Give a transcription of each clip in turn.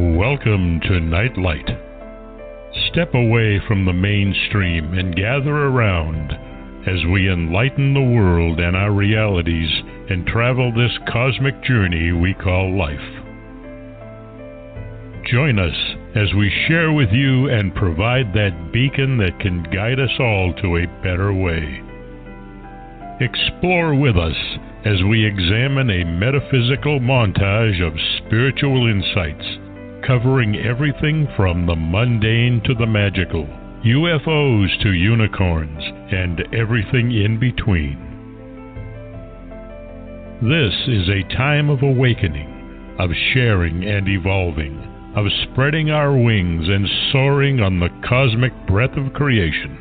Welcome to Nightlight. Step away from the mainstream and gather around as we enlighten the world and our realities and travel this cosmic journey we call life. Join us as we share with you and provide that beacon that can guide us all to a better way. Explore with us as we examine a metaphysical montage of spiritual insights, covering everything from the mundane to the magical, UFOs to unicorns, and everything in between. This is a time of awakening, of sharing and evolving, of spreading our wings and soaring on the cosmic breath of creation.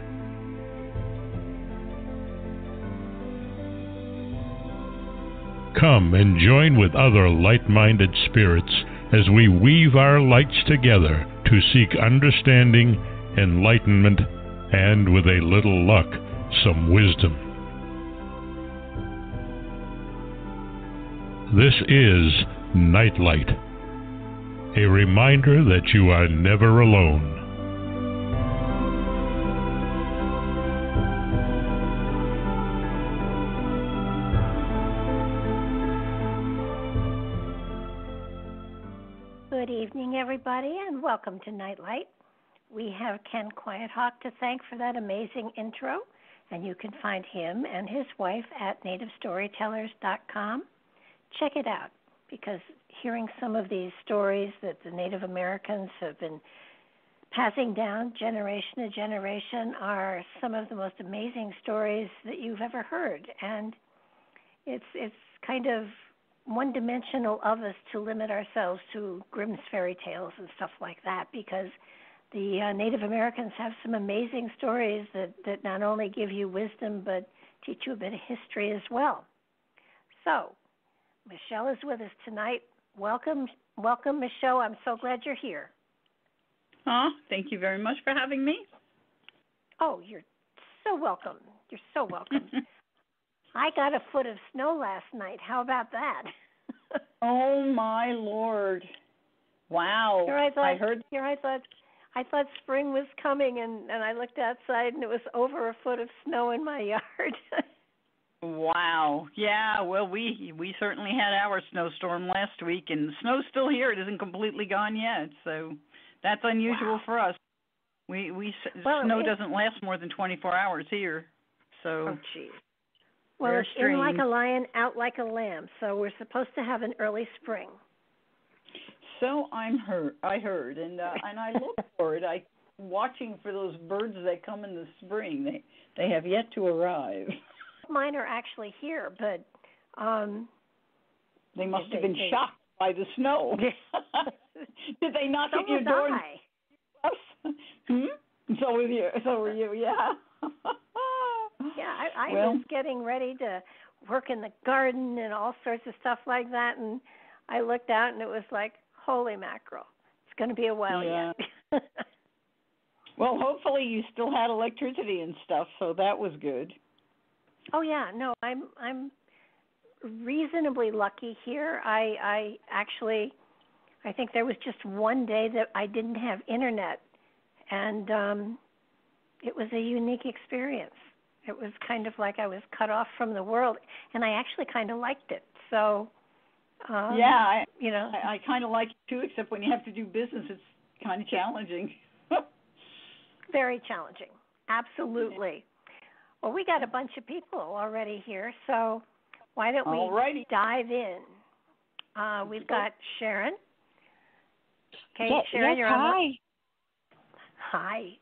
Come and join with other light-minded spirits as we weave our lights together to seek understanding, enlightenment, and, with a little luck, some wisdom. This is Nightlight, a reminder that you are never alone. Good evening, everybody, and welcome to Nightlight. We have Ken Quiethawk to thank for that amazing intro, and you can find him and his wife at nativestorytellers.com. Check it out, because hearing some of these stories that the Native Americans have been passing down generation to generation are some of the most amazing stories that you've ever heard, and it's kind of one-dimensional of us to limit ourselves to Grimm's fairy tales and stuff like that, because the Native Americans have some amazing stories that not only give you wisdom but teach you a bit of history as well. So, Michele is with us tonight. Welcome, Michele. I'm so glad you're here. Thank you very much for having me. Oh, you're so welcome. You're so welcome. I got a foot of snow last night. How about that? Oh my Lord! Wow! I thought spring was coming, and I looked outside, and it was over a foot of snow in my yard. Wow! Yeah. Well, we certainly had our snowstorm last week, and the snow's still here. It isn't completely gone yet, so that's unusual for us. Snow doesn't last more than 24 hours here, so. Oh, geez. Well, it's in like a lion, out like a lamb, so we're supposed to have an early spring. So I heard, and I look for it. I'm watching for those birds that come in the spring. They have yet to arrive. Mine are actually here, but they must have been shocked by the snow. Did they knock at your door? So were you, yeah. Yeah, I was getting ready to work in the garden and all sorts of stuff like that, and I looked out and it was like, holy mackerel, it's going to be a while yet. Well, hopefully you still had electricity and stuff, so that was good. Oh yeah, no, I'm reasonably lucky here. I think there was just one day that I didn't have internet, and it was a unique experience. It was kind of like I was cut off from the world, and I actually kind of liked it. So, I kind of like it too, except when you have to do business, it's kind of challenging. Very challenging, absolutely. Well, we got a bunch of people already here, so why don't we dive in? We've got Sharon. Okay, Sharon, you're on. Hi.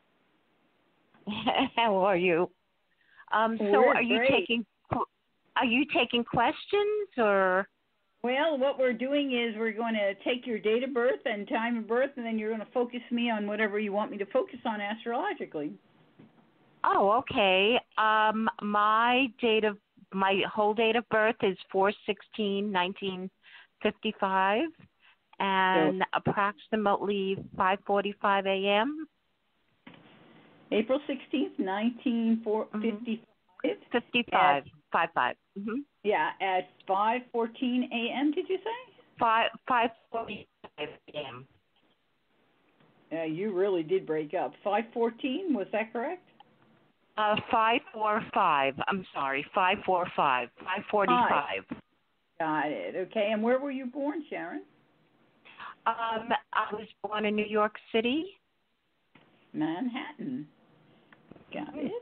How are you? So are you taking questions or? Well, what we're doing is we're going to take your date of birth and time of birth, and then you're going to focus me on whatever you want me to focus on astrologically. Oh, okay. My whole date of birth is 4/16/1955, and approximately 5:45 a.m. April 16th, 1955. 55. 55. Mm-hmm. Yeah, at 5:14 a.m. Did you say? 5:45 a.m. You really did break up. 5:14, was that correct? 545. I'm sorry, 545. 545. Got it. Okay, and where were you born, Sharon? I was born in New York City. Manhattan. Got it.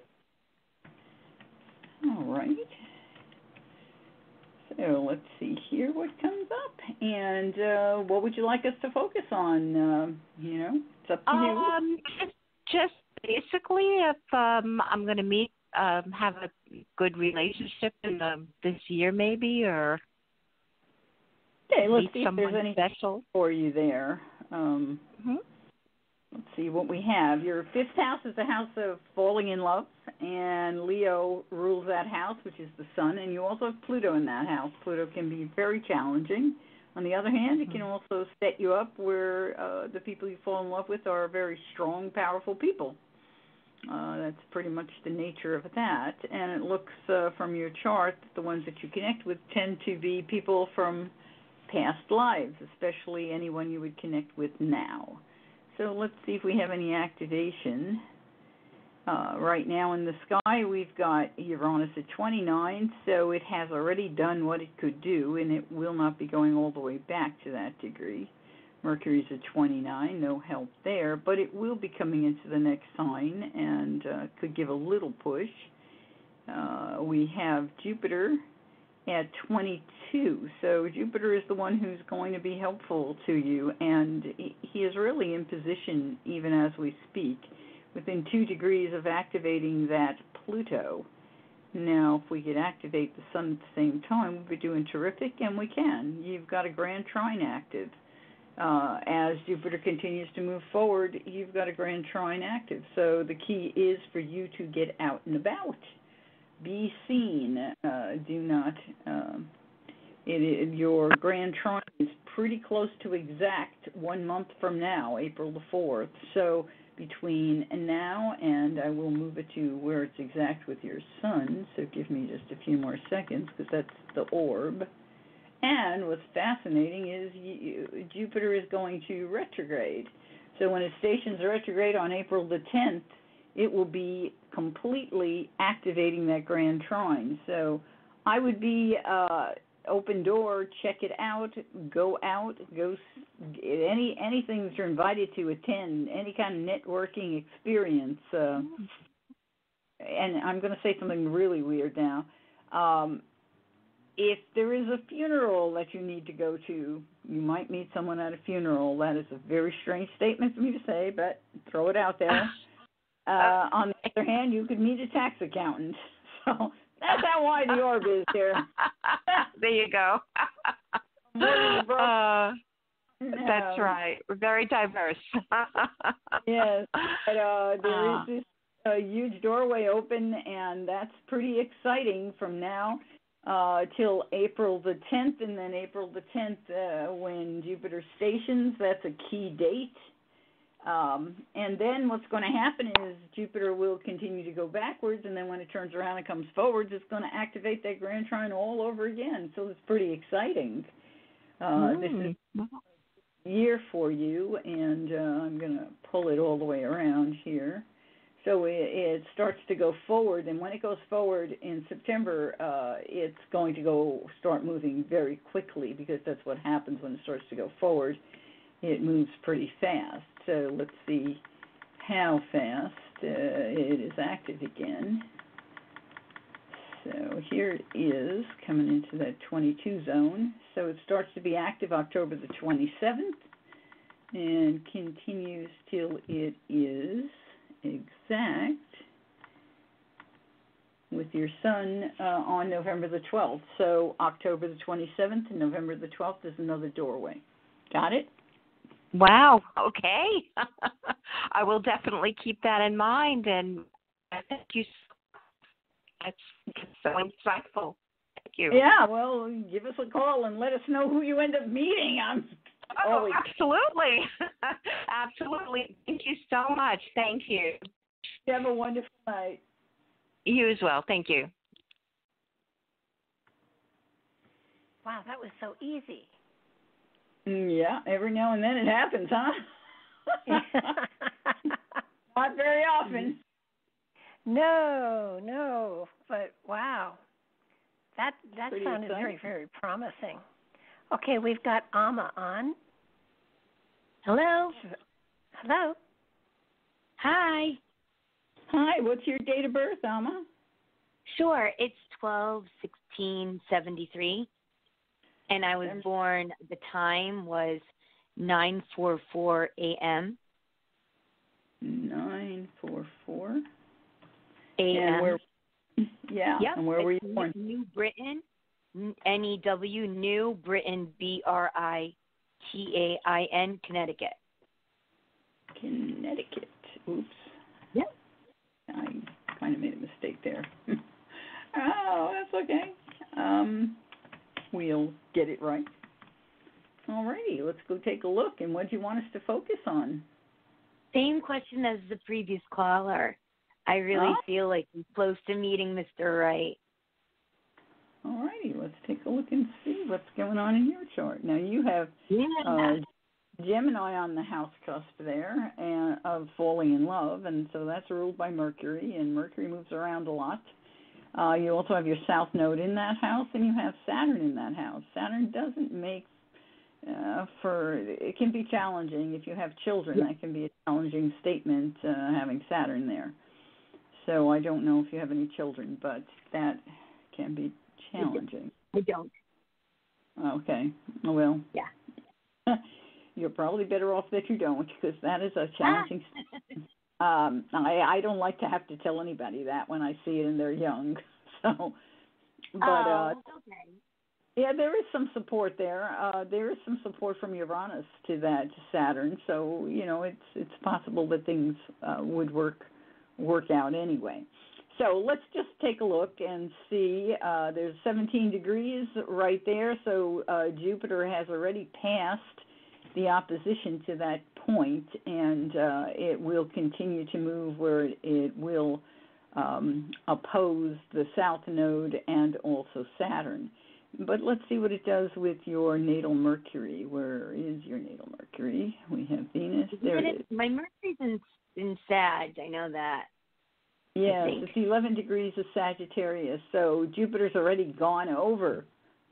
All right. So let's see here what comes up. And what would you like us to focus on? It's up to you. Just basically if I'm going to meet, have a good relationship in this year maybe, or okay, let's meet see if someone there's any special for you there. Let's see what we have. Your fifth house is the house of falling in love, and Leo rules that house, which is the sun, and you also have Pluto in that house. Pluto can be very challenging. On the other hand, it can also set you up where the people you fall in love with are very strong, powerful people. That's pretty much the nature of that. And it looks from your chart that the ones that you connect with tend to be people from past lives, especially anyone you would connect with now. So let's see if we have any activation. Right now in the sky, we've got Uranus at 29, so it has already done what it could do, and it will not be going all the way back to that degree. Mercury's at 29, no help there, but it will be coming into the next sign and could give a little push. We have Jupiter at 22, so Jupiter is the one who's going to be helpful to you, and he is really in position even as we speak, within 2 degrees of activating that Pluto. Now, if we could activate the sun at the same time, we'd be doing terrific, and we can. You've got a grand trine active. As Jupiter continues to move forward, you've got a grand trine active. So the key is for you to get out and about. Be seen. Do not. Your grand trine is pretty close to exact 1 month from now, April the 4th. So between now and I will move it to where it's exact with your sun. So give me just a few more seconds because that's the orb. And what's fascinating is Jupiter is going to retrograde. So when it stations retrograde on April the 10th, it will be completely activating that grand trine. So I would be open door, check it out, go anything that you're invited to attend, any kind of networking experience. And I'm going to say something really weird now. If there is a funeral that you need to go to, you might meet someone at a funeral. That is a very strange statement for me to say, but throw it out there. On the other hand, you could meet a tax accountant. So that's how wide the orb is here. There you go. That's right. We're very diverse. Yes. But there is this huge doorway open, and that's pretty exciting from now till April the 10th, and then April the 10th when Jupiter stations. That's a key date. And then what's going to happen is Jupiter will continue to go backwards, and then when it turns around and comes forwards, it's going to activate that grand trine all over again. So it's pretty exciting. This is a year for you, and I'm going to pull it all the way around here. So it starts to go forward, and when it goes forward in September, it's going to start moving very quickly because that's what happens when it starts to go forward. It moves pretty fast. So let's see how fast it is active again. So here it is coming into that 22 zone. So it starts to be active October the 27th and continues till it is exact with your sun on November the 12th. So October the 27th and November the 12th is another doorway. Got it? Wow. Okay. I will definitely keep that in mind, and thank you. That's so insightful. Thank you. Yeah, well, give us a call and let us know who you end up meeting. Absolutely. Absolutely. Thank you so much. Thank you. You have a wonderful night. You as well. Thank you. Wow, that was so easy. Yeah, every now and then it happens, huh? Not very often. No, but wow, that sounded exciting. very, very promising. Okay, we've got Amma on. Hello. Hello. Hi. Hi, what's your date of birth, Alma? Sure, it's 12/16/73, and I was born. The time was 9:44 a.m. 9:44 a.m. And where? Yeah. Yep. And where were you born? New Britain, N-E-W, New Britain, Britain, Connecticut. Connecticut. Oops. Yep. I kind of made a mistake there. Oh, that's okay. We'll get it right. All righty, let's go take a look. And what do you want us to focus on? Same question as the previous caller. I really feel like I'm close to meeting Mr. Right. All righty, let's take a look and see what's going on in your chart. Now, you have Gemini on the house cusp there and of falling in love, and so that's ruled by Mercury, and Mercury moves around a lot. You also have your south node in that house, and you have Saturn in that house. Saturn doesn't make it can be challenging. If you have children, that can be a challenging statement, having Saturn there. So I don't know if you have any children, but that can be challenging. I don't. Okay. Well. Yeah. You're probably better off that you don't, because that is a challenging statement. I don't like to have to tell anybody that when I see it and they're young. So, but okay. Yeah, there is some support there. There is some support from Uranus to that Saturn. So it's possible that things would work out anyway. So let's just take a look and see. There's 17 degrees right there. So Jupiter has already passed the opposition to that point, and it will continue to move where it will oppose the South Node and also Saturn. But let's see what it does with your natal Mercury. Where is your natal Mercury? We have Venus. There it is. My Mercury's in Sag. I know that. Yes, it's 11 degrees of Sagittarius. So Jupiter's already gone over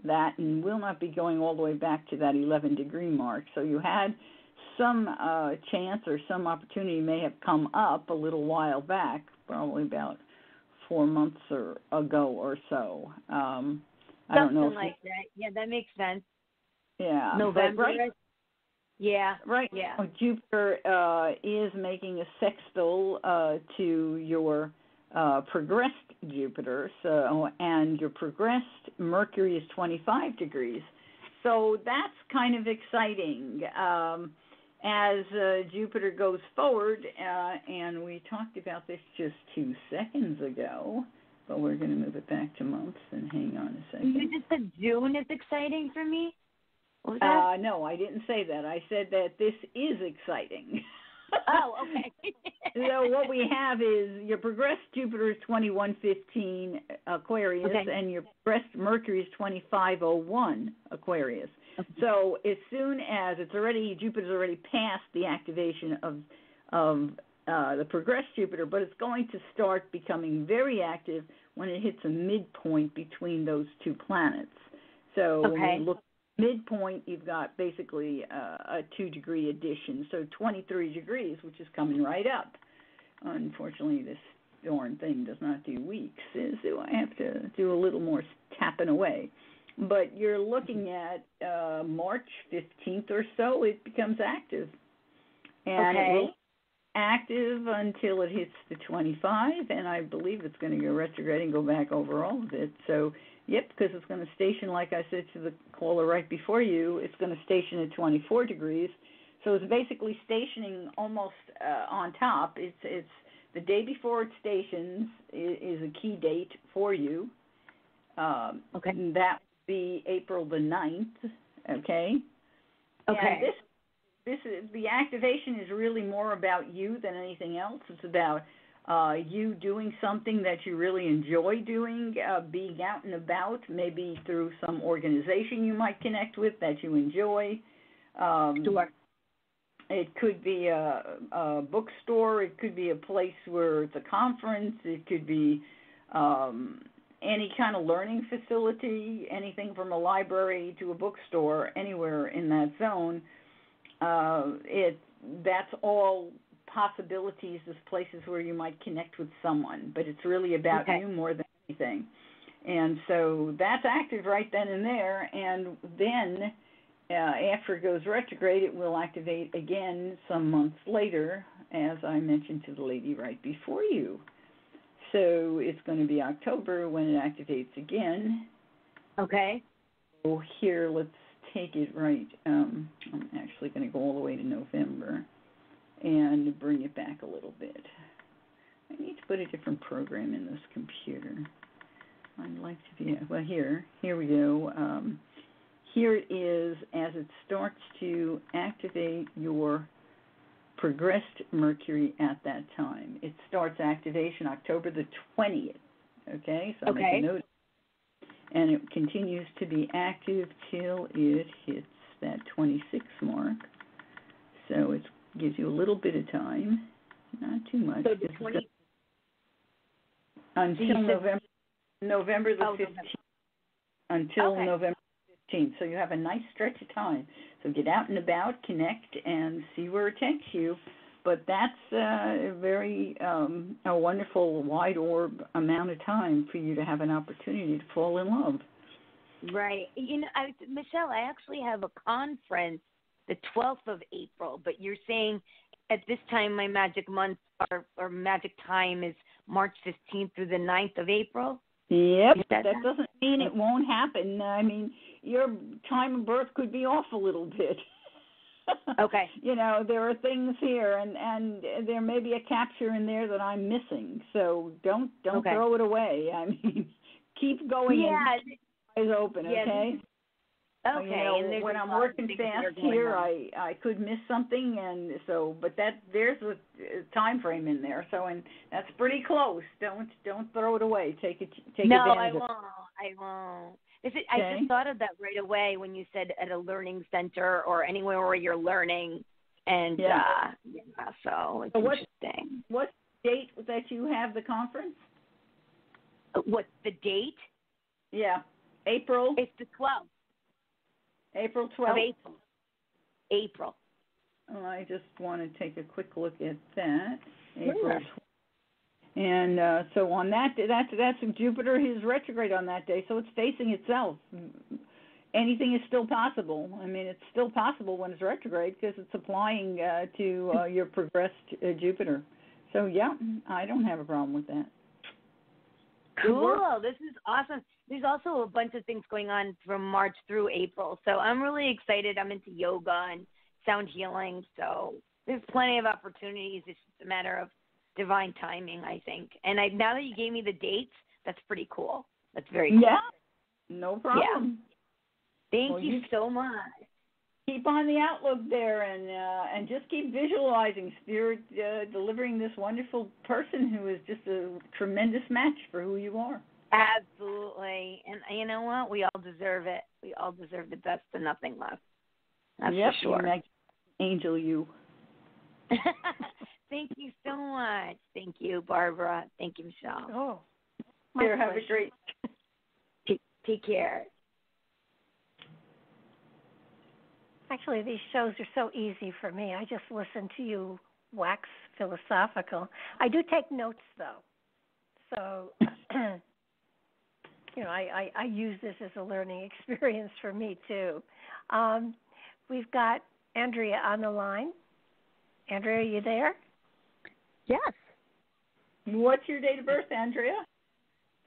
that and will not be going all the way back to that 11-degree mark. So you had some chance or some opportunity may have come up a little while back, probably about 4 months ago or so. I don't know. Something like that. Yeah, that makes sense. Yeah. November. Right. Yeah. Right. Yeah. Now, Jupiter is making a sextile to your progressed Jupiter, and your progressed Mercury is 25 degrees. So that's kind of exciting. As Jupiter goes forward, and we talked about this just 2 seconds ago, but we're going to move it back to months, and hang on a second. You just said June is exciting for me? What was that? No, I didn't say that. I said that this is exciting. Oh, okay. So what we have is your progressed Jupiter is 2115 Aquarius, and your progressed Mercury is 2501 Aquarius. Okay. So as soon as Jupiter's already past the activation of the progressed Jupiter, but it's going to start becoming very active when it hits a midpoint between those two planets. So when you look midpoint, you've got basically a 2-degree addition, so 23 degrees, which is coming right up. Unfortunately, this darn thing does not do weeks, so I have to do a little more tapping away. But you're looking at March 15th or so, it becomes active. And it will be active until it hits the 25, and I believe it's going to go retrograde and go back over all of it. So, yep, because it's going to station, like I said to the caller right before you, it's going to station at 24 degrees. So it's basically stationing almost on top. It's the day before it stations is a key date for you. That would be April the 9th, okay? And this is, the activation is really more about you than anything else. It's about you doing something that you really enjoy doing, being out and about, maybe through some organization you might connect with that you enjoy. Sure. It could be a bookstore. It could be a place where it's a conference. It could be any kind of learning facility, anything from a library to a bookstore, anywhere in that zone. That's all possibilities as places where you might connect with someone, but it's really about you more than anything. And so that's active right then and there, and then after it goes retrograde, it will activate again some months later, as I mentioned to the lady right before you. So it's going to be October when it activates again. Okay. So here, let's take it right. I'm actually going to go all the way to November and bring it back a little bit. I need to put a different program in this computer. I'd like to be, well, here we go. Here it is as it starts to activate your progressed Mercury at that time. It starts activation October the 20th, okay? So I'll make a note. And it continues to be active till it hits that 26 mark. So it gives you a little bit of time, not too much. So the 20th? Until November the 15th. Until November 15th. So you have a nice stretch of time. So get out and about, connect, and see where it takes you. But that's a very a wonderful wide orb amount of time for you to have an opportunity to fall in love. Right. You know, Michele, I actually have a conference the 12th of April, but you're saying at this time my magic month or magic time is March 15th through the 9th of April? Yep, that doesn't mean it won't happen. I mean, your time of birth could be off a little bit. Okay. You know, there are things here, and there may be a capture in there that I'm missing. So don't throw it away. I mean, keep going and keep your eyes open, okay? Okay. You know, and when I'm working fast here, I could miss something, and so, but there's a time frame in there. So, and that's pretty close. Don't throw it away. Take advantage. No, I won't. I just thought of that right away when you said at a learning center or anywhere where you're learning, and so it's interesting. What date that you have the conference? What's the date? Yeah, April. It's the 12th. April 12th? Of April. Oh, I just want to take a quick look at that. April 12th. And so on that's Jupiter is retrograde on that day, so it's facing itself. Anything is still possible. I mean, it's still possible when it's retrograde because it's applying to your progressed Jupiter. So, yeah, I don't have a problem with that. Cool. This is awesome. There's also a bunch of things going on from March through April. So I'm really excited. I'm into yoga and sound healing. So there's plenty of opportunities. It's just a matter of divine timing, I think. And now that you gave me the dates, that's pretty cool. That's very cool. Yeah, no problem. Yeah. Thank you so much. Keep on the outlook there, and just keep visualizing Spirit delivering this wonderful person who is just a tremendous match for who you are. Absolutely. And you know what? We all deserve it. We all deserve the best and nothing less. That's for sure. Yep, angel you. Thank you so much. Thank you, Barbara. Thank you, Michele. Oh, here, have a great. Take care. Actually, these shows are so easy for me. I just listen to you wax philosophical. I do take notes, though. So, you know, I use this as a learning experience for me, too. We've got Andrea on the line. Andrea, are you there? Yes. What's your date of birth, Andrea?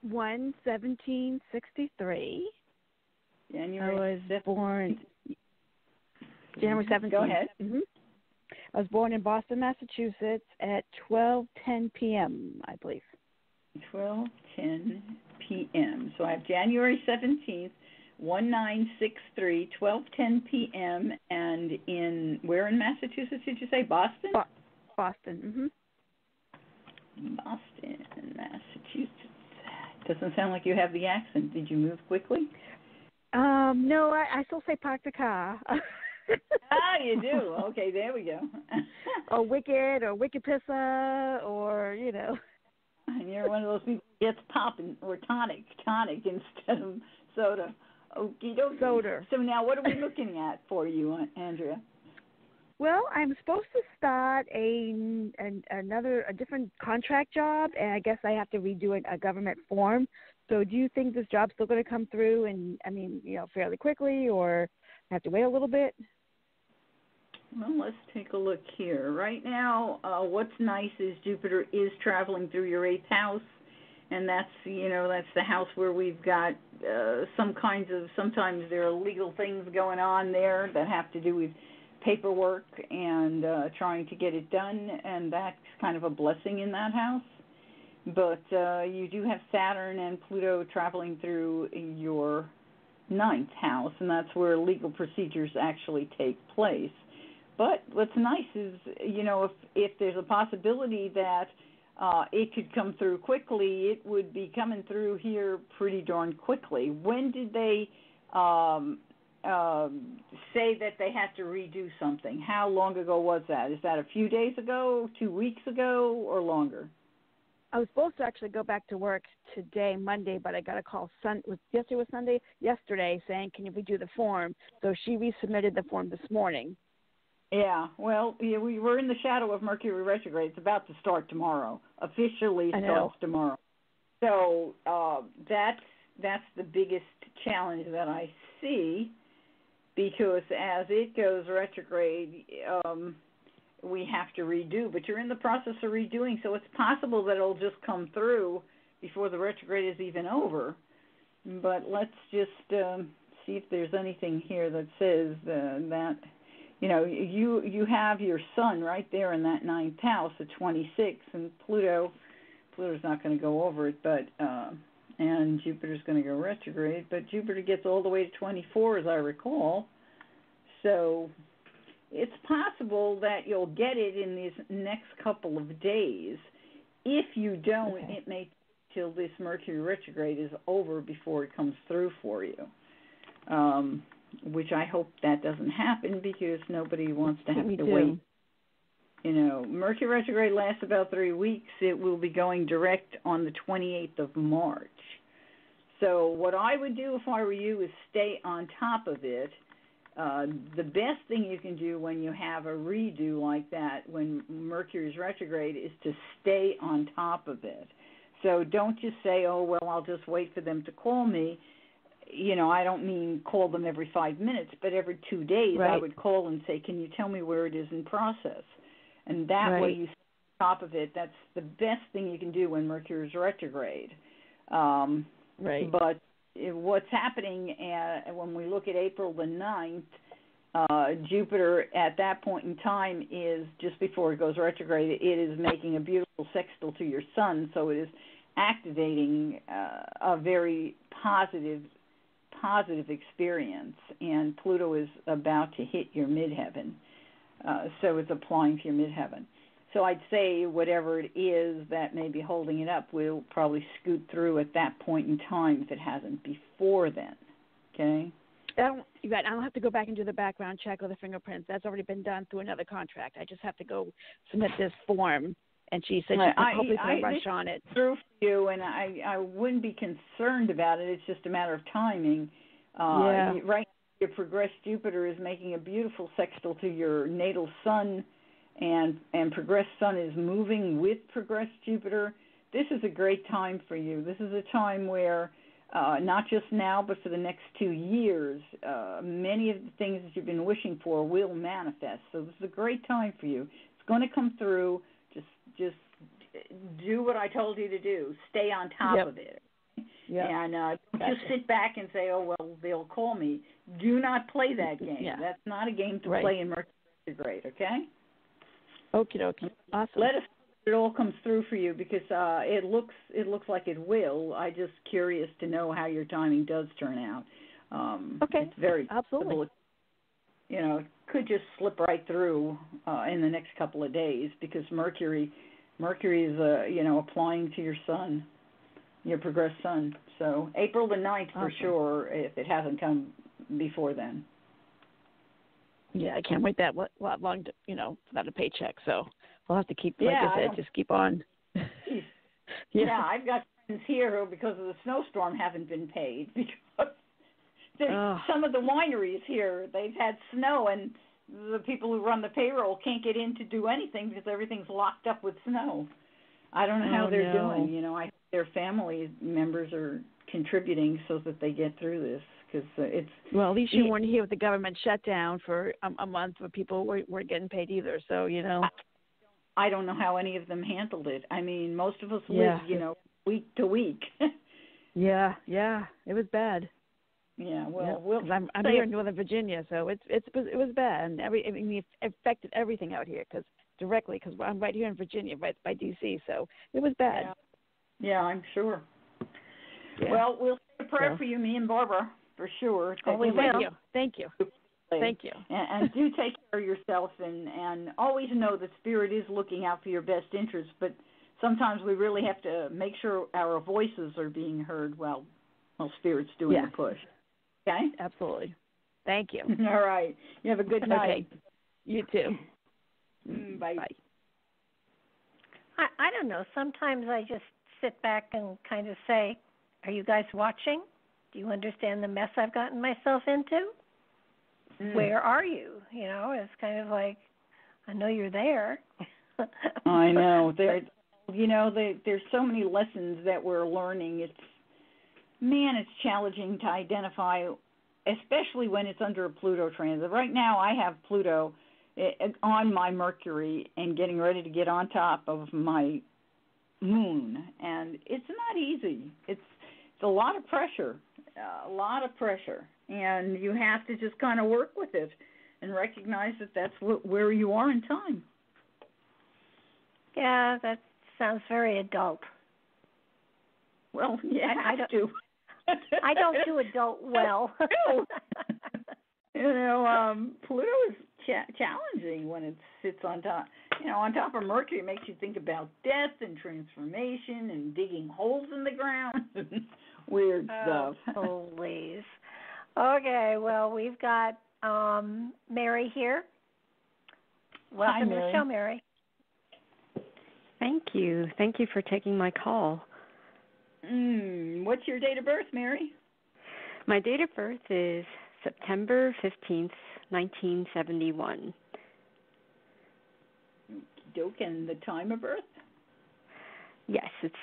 1/17/63. January. I was born January 17th. Go ahead. Mm-hmm. I was born in Boston, Massachusetts at 12:10 p.m., I believe. 12:10 p.m. So I have January 17th, 1963, 12:10 p.m. And where in Massachusetts did you say? Boston? Boston. Mm-hmm. Boston, Massachusetts. Doesn't sound like you have the accent. Did you move quickly? No, I still say park the car. You do. Okay, there we go. Or Wicked, or Wicked Pissa, or And you're one of those people who gets popping or tonic instead of soda. Okie dokie. Soda. So now, what are we looking at for you, Andrea? Well, I'm supposed to start a different contract job, and I guess I have to redo a government form. So, do you think this job's still going to come through, and fairly quickly, or I have to wait a little bit? Well, let's take a look here. Right now, what's nice is Jupiter is traveling through your 8th house, and that's the house where we've got sometimes there are legal things going on there that have to do with paperwork and trying to get it done, and that's kind of a blessing in that house. But you do have Saturn and Pluto traveling through your 9th house, and that's where legal procedures actually take place. But what's nice is, if there's a possibility that it could come through quickly, it would be coming through here pretty darn quickly. When did they say that they had to redo something? How long ago was that? Is that a few days ago, 2 weeks ago, or longer? I was supposed to actually go back to work today, Monday, but I got a call yesterday was Sunday, yesterday, saying, can you redo the form? So she resubmitted the form this morning. Yeah, well, we were in the shadow of Mercury retrograde. It's about to start tomorrow. Officially starts tomorrow. So that's the biggest challenge that I see, because as it goes retrograde, we have to redo. But you're in the process of redoing, so it's possible that it'll just come through before the retrograde is even over. But let's just see if there's anything here that says that. You have your sun right there in that 9th house at 26, and Pluto's not going to go over it, but and Jupiter's going to go retrograde, but Jupiter gets all the way to 24, as I recall. So it's possible that you'll get it in these next couple of days. If you don't, it may till this Mercury retrograde is over before it comes through for you. Which I hope that doesn't happen, because nobody wants to have to wait. Mercury retrograde lasts about 3 weeks. It will be going direct on the 28th of March. So what I would do if I were you is stay on top of it. The best thing you can do when you have a redo like that, when Mercury is retrograde, is to stay on top of it. So don't just say, oh, well, I'll just wait for them to call me. I don't mean call them every 5 minutes, but every 2 days I would call and say, can you tell me where it is in process? And that way you stay on top of it. That's the best thing you can do when Mercury is retrograde. But what's happening when we look at April the 9th, Jupiter at that point in time is, just before it goes retrograde, it is making a beautiful sextile to your sun, so it is activating a very positive experience, and Pluto is about to hit your midheaven, so it's applying to your midheaven. So I'd say whatever it is that may be holding it up will probably scoot through at that point in time if it hasn't before then. Okay? I don't have to go back and do the background check or the fingerprints. That's already been done through another contract. I just have to go submit this form. And she said she could hopefully put a rush on it. Through for you, and I wouldn't be concerned about it. It's just a matter of timing. Right now, your progressed Jupiter is making a beautiful sextile to your natal sun, and progressed sun is moving with progressed Jupiter. This is a great time for you. This is a time where, not just now, but for the next 2 years, many of the things that you've been wishing for will manifest. So this is a great time for you. It's going to come through. Just do what I told you to do. Stay on top of it. And don't just sit back and say, oh, well, they'll call me. Do not play that game. That's not a game to play in Mercury retrograde, okay? Okie dokie. Awesome. Let us know if it all comes through for you, because it looks like it will. I'm just curious to know how your timing does turn out. It's very possible. It could just slip right through in the next couple of days, because Mercury is applying to your sun, your progressed sun. So April the 9th for sure, if it hasn't come before then. Yeah, I can't wait that long to, without a paycheck. So we'll have to keep, like Yeah, I said, just keep on. Yeah, I've got friends here who, because of the snowstorm, haven't been paid because some of the wineries here, they've had snow, and the people who run the payroll can't get in to do anything because everything's locked up with snow. I don't know how they're doing. I hope their family members are contributing so that they get through this, because it's. Well, at least you weren't here with the government shutdown for a month where people weren't getting paid either. So I don't know how any of them handled it. I mean, most of us live, week to week. Yeah, it was bad. Yeah, well, I'm here in Northern Virginia, so it was bad, and it affected everything out here because I'm right here in Virginia, right by D.C., so it was bad. Yeah, I'm sure. Yeah. Well, we'll say a prayer for you, me and Barbara, for sure. We will. Thank you. And do take care of yourself, and always know that Spirit is looking out for your best interests, but sometimes we really have to make sure our voices are being heard while Spirit's doing the push. Okay? Absolutely. Thank you. All right. You have a good night. Okay. You too. Bye. Bye. I don't know. Sometimes I just sit back and kind of say, are you guys watching? Do you understand the mess I've gotten myself into? Where are you? It's kind of like, I know you're there. I know. There's so many lessons that we're learning. It's challenging to identify, especially when it's under a Pluto transit. Right now I have Pluto on my Mercury and getting ready to get on top of my moon, and it's not easy. It's a lot of pressure, and you have to just kind of work with it and recognize that that's where you are in time. Yeah, that sounds very adult. Well, yeah, I have to. I don't do adult well. Pluto is challenging when it sits on top. On top of Mercury, it makes you think about death and transformation and digging holes in the ground. Weird stuff. Please. Okay, well, we've got Mary here. Welcome to the show, Mary. Thank you. Thank you for taking my call. What's your date of birth, Mary? My date of birth is September 15th, 1971. Doke, and the time of birth? Yes, it's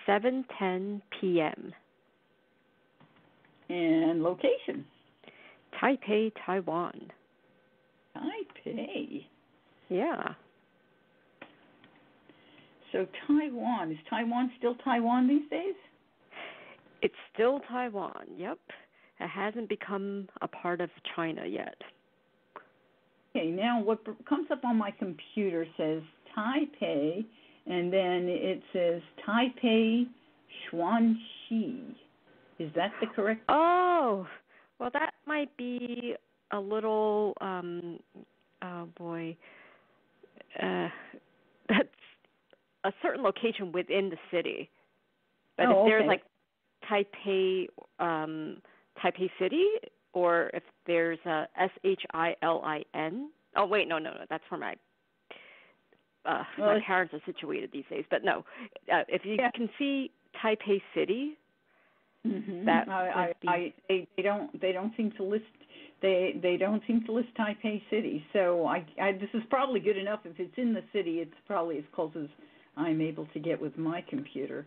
7:10 p.m. And location? Taipei, Taiwan. Taipei? Yeah. So Taiwan, is Taiwan still Taiwan these days? It's still Taiwan, yep. It hasn't become a part of China yet. Okay, now what comes up on my computer says Taipei, and then it says Taipei Xuanxi. Is that the correct? Oh, well, that might be a little, that's a certain location within the city. But if there's like Taipei City, or if there's a SHILIN. Oh wait, no, that's where my parents are situated these days. But no, if you can see Taipei City, that they don't seem to list. They don't seem to list Taipei City. So this is probably good enough. If it's in the city, it's probably as close as I'm able to get with my computer.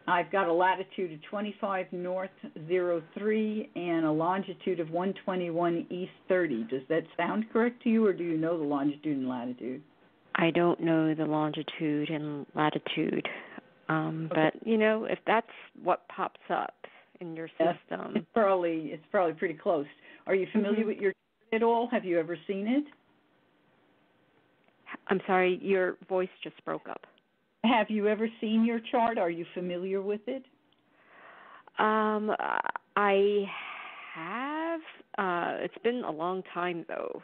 I've got a latitude of 25 north 03 and a longitude of 121 east 30. Does that sound correct to you, or do you know the longitude and latitude? I don't know the longitude and latitude, but if that's what pops up in your system, it's probably pretty close. Are you familiar with your chart at all? Have you ever seen it? I'm sorry, your voice just broke up. Have you ever seen your chart? Are you familiar with it? I have. It's been a long time, though.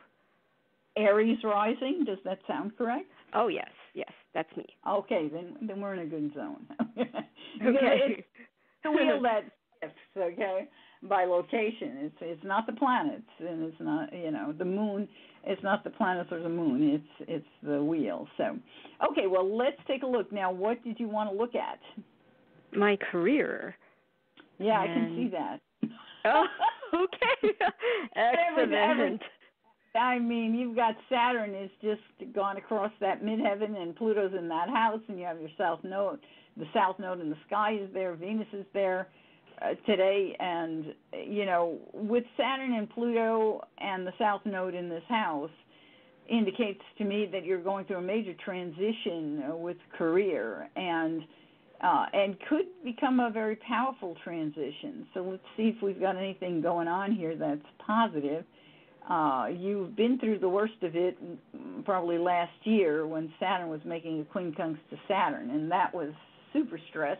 Aries rising, does that sound correct? Oh, yes, that's me. Okay, then we're in a good zone. Okay. It's the wheel that shifts, okay? by location. It's not the planets, and it's not the moon. It's not the planets or the moon. It's the wheel. So, okay, well, let's take a look now. What did you want to look at? My career. Yeah, I can see that. Oh, okay. Excellent. I mean, you've got Saturn is just gone across that midheaven, and Pluto's in that house, and you have your south node. The south node in the sky is there. Venus is there today, and with Saturn and Pluto and the south node in this house, indicates to me that you're going through a major transition with career, and could become a very powerful transition. So let's see if we've got anything going on here that's positive. You've been through the worst of it probably last year when Saturn was making a quincunx to Saturn, and that was super stress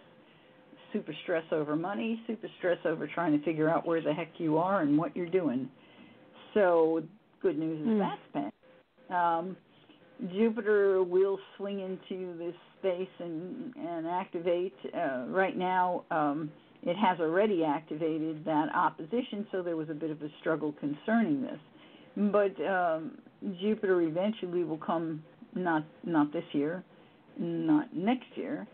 over money, super stress over trying to figure out where the heck you are and what you're doing. So good news is that's bad. Jupiter will swing into this space and activate. Right now, it has already activated that opposition, so there was a bit of a struggle concerning this. But Jupiter eventually will come, not this year, not next year.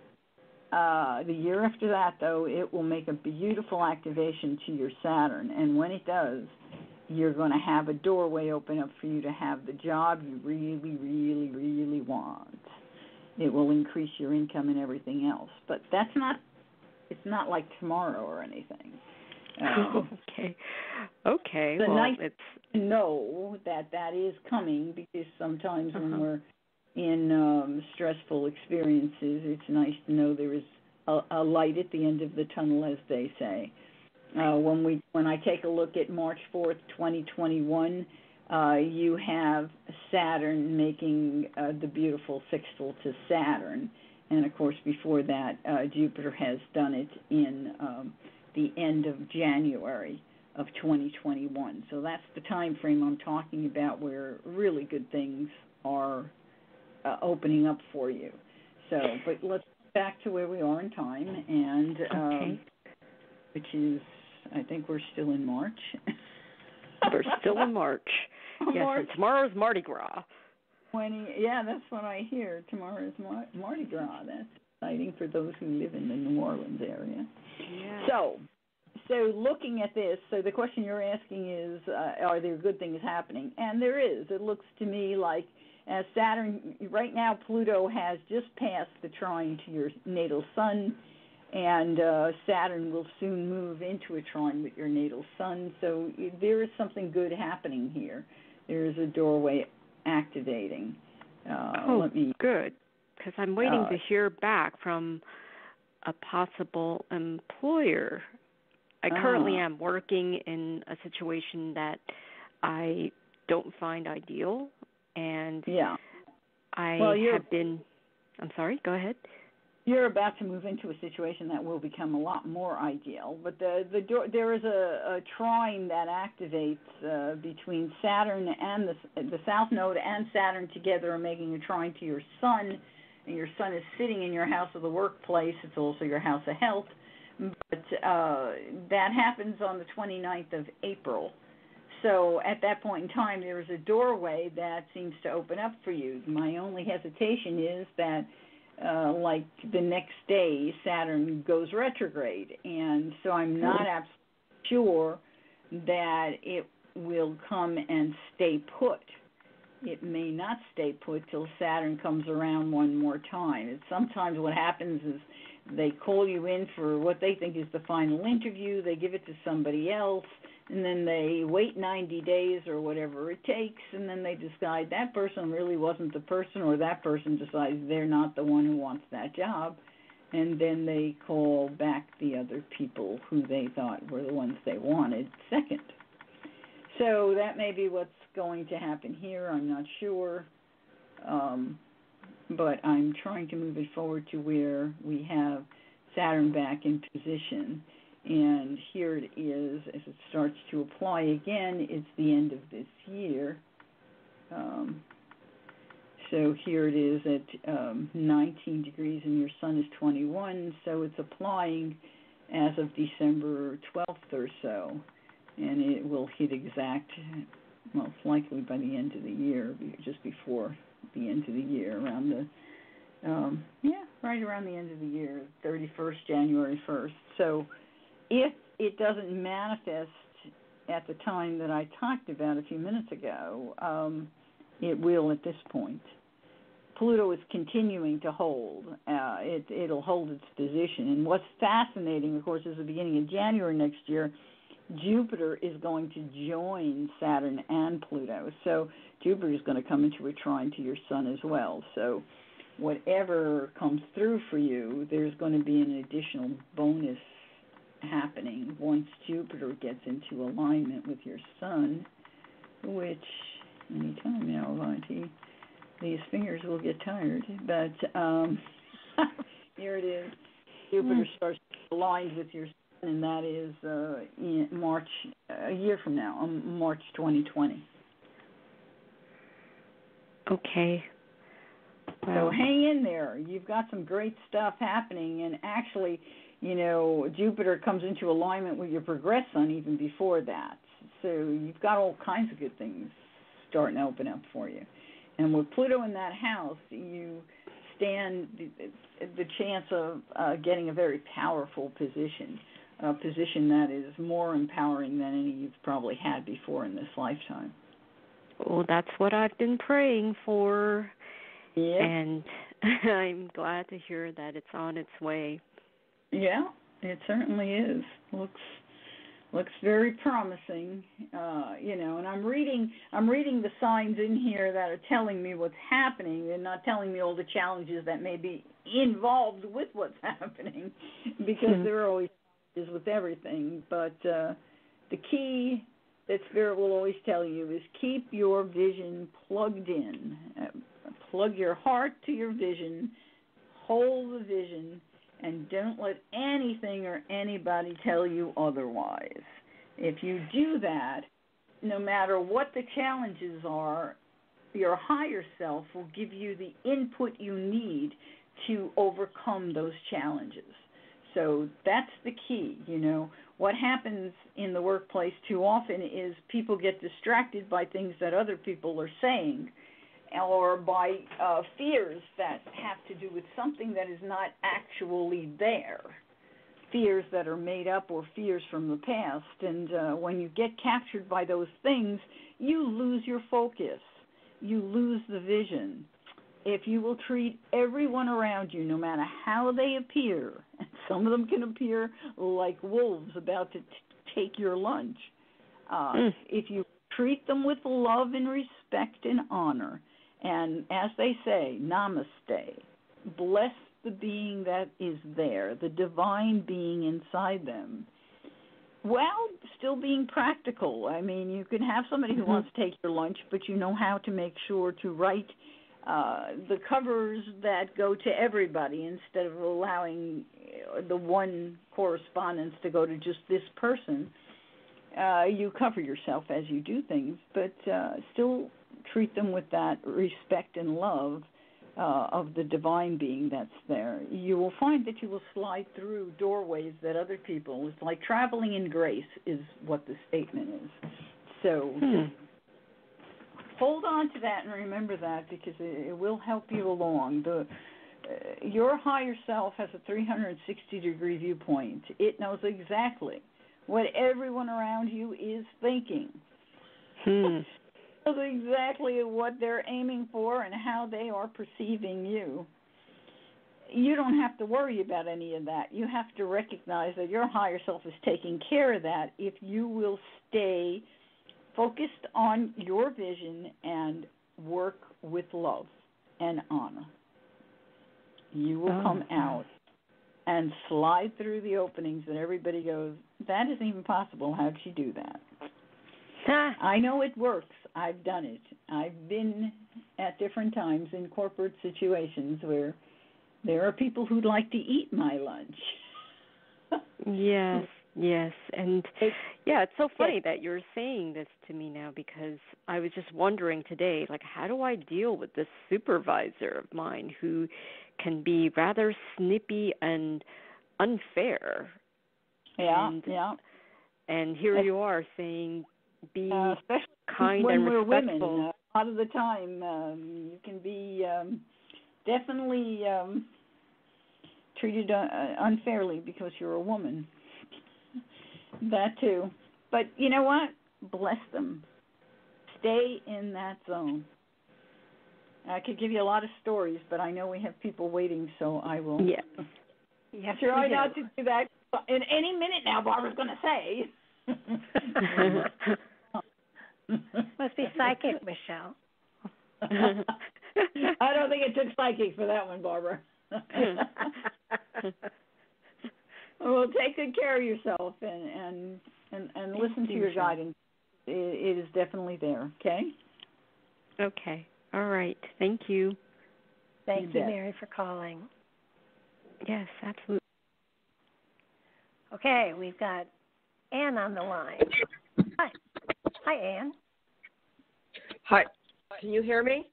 The year after that, though, it will make a beautiful activation to your Saturn. And when it does, you're going to have a doorway open up for you to have the job you really, really, really want. It will increase your income and everything else. But it's not like tomorrow or anything. Okay. The well, nice it's to know that is coming, because sometimes when we're in stressful experiences, it's nice to know there is a light at the end of the tunnel, as they say. When I take a look at March 4th, 2021, you have Saturn making the beautiful sextile to Saturn, and of course before that, Jupiter has done it in the end of January of 2021. So that's the time frame I'm talking about where really good things are opening up for you. So, but let's get back to where we are in time, and which is, I think we're still in March. We're still in March. Yes, and tomorrow's Mardi Gras. Yeah, that's what I hear. Tomorrow is Mardi Gras. That's exciting for those who live in the New Orleans area. Yeah. So looking at this, so the question you're asking is, are there good things happening? And there is. It looks to me like Saturn, right now Pluto has just passed the trine to your natal sun, and Saturn will soon move into a trine with your natal sun. So there is something good happening here. There is a doorway activating. Good, because I'm waiting to hear back from a possible employer. I currently am working in a situation that I don't find ideal, and have been. I'm sorry. Go ahead. You're about to move into a situation that will become a lot more ideal, but there is a trine that activates between Saturn and the South Node and Saturn together are making a trine to your Sun, and your Sun is sitting in your house of the workplace. It's also your house of health, but that happens on the 29th of April. So at that point in time, there is a doorway that seems to open up for you. My only hesitation is that like the next day, Saturn goes retrograde, and so I'm not absolutely sure that it will come and stay put. It may not stay put till Saturn comes around one more time. And sometimes what happens is they call you in for what they think is the final interview, they give it to somebody else, and then they wait 90 days or whatever it takes, and then they decide that person really wasn't the person, or that person decides they're not the one who wants that job, and then they call back the other people who they thought were the ones they wanted second. So that may be what's going to happen here. I'm not sure, but I'm trying to move it forward to where we have Saturn back in position. And here it is, as it starts to apply again, it's the end of this year. So here it is at 19 degrees, and your sun is 21, so it's applying as of December 12th or so, and it will hit exact, most likely by the end of the year, just before the end of the year, around the, right around the end of the year, 31st, January 1st. So if it doesn't manifest at the time that I talked about a few minutes ago, it will at this point. Pluto is continuing to hold. It'll hold its position. And what's fascinating, of course, is the beginning of January next year, Jupiter is going to join Saturn and Pluto. So Jupiter is going to come into a trine to your sun as well. So whatever comes through for you, there's going to be an additional bonus happening once Jupiter gets into alignment with your sun, which, anytime now, Avanti, these fingers will get tired, but here it is. Jupiter starts aligned with your sun, and that is in March, a year from now, March 2020. Okay. So hang in there. You've got some great stuff happening, and actually, Jupiter comes into alignment with your progressed sun even before that. So you've got all kinds of good things starting to open up for you. And with Pluto in that house, you stand the chance of getting a very powerful position, a position that is more empowering than any you've probably had before in this lifetime. Well, that's what I've been praying for. Yeah. And I'm glad to hear that it's on its way. Yeah, it certainly is. Looks very promising, and I'm reading the signs in here that are telling me what's happening and not telling me all the challenges that may be involved with what's happening, because there are always challenges with everything. But the key that Spirit will always tell you is keep your vision plugged in. Plug your heart to your vision, hold the vision, and don't let anything or anybody tell you otherwise. If you do that, no matter what the challenges are, your higher self will give you the input you need to overcome those challenges. So that's the key. What happens in the workplace too often is people get distracted by things that other people are saying, or by fears that have to do with something that is not actually there, fears that are made up or fears from the past. And when you get captured by those things, you lose your focus. You lose the vision. If you will treat everyone around you, no matter how they appear, and some of them can appear like wolves about to take your lunch, if you treat them with love and respect and honor, and as they say, namaste, bless the being that is there, the divine being inside them, well, still being practical. I mean, you can have somebody who wants to take your lunch, but you know how to make sure to write the covers that go to everybody instead of allowing the one correspondence to go to just this person. You cover yourself as you do things, but still treat them with that respect and love of the divine being that's there. You will find that you will slide through doorways that other people, it's like traveling in grace is what the statement is. So hold on to that and remember that, because it will help you along. Your higher self has a 360-degree viewpoint. It knows exactly what everyone around you is thinking. Knows exactly what they're aiming for and how they are perceiving you. You don't have to worry about any of that. You have to recognize that your higher self is taking care of that if you will stay focused on your vision and work with love and honor. You will come out and slide through the openings that everybody goes, that isn't even possible. How did she do that? I know it works. I've done it. I've been at different times in corporate situations where there are people who'd like to eat my lunch. Yes. And it's so funny that you're saying this to me now, because I was just wondering today, like, how do I deal with this supervisor of mine who can be rather snippy and unfair? Yeah, and, yeah. And here you are saying, be especially kind when and we're respectful. women. A lot of the time, you can be definitely treated unfairly because you're a woman. That too. But you know what? Bless them. Stay in that zone. I could give you a lot of stories, but I know we have people waiting, so I will. Yeah. Yes, try not to do that. In any minute now, Barbara's going to say. Must be psychic, Michele. I don't think it took psychic for that one, Barbara. Well, take good care of yourself and listen to your guidance. It is definitely there. Okay. Okay. All right. Thank you. Thank you, Mary, for calling. Yes, absolutely. Okay, we've got Anne on the line. Hi. Hi, Anne. Hi. Can you hear me?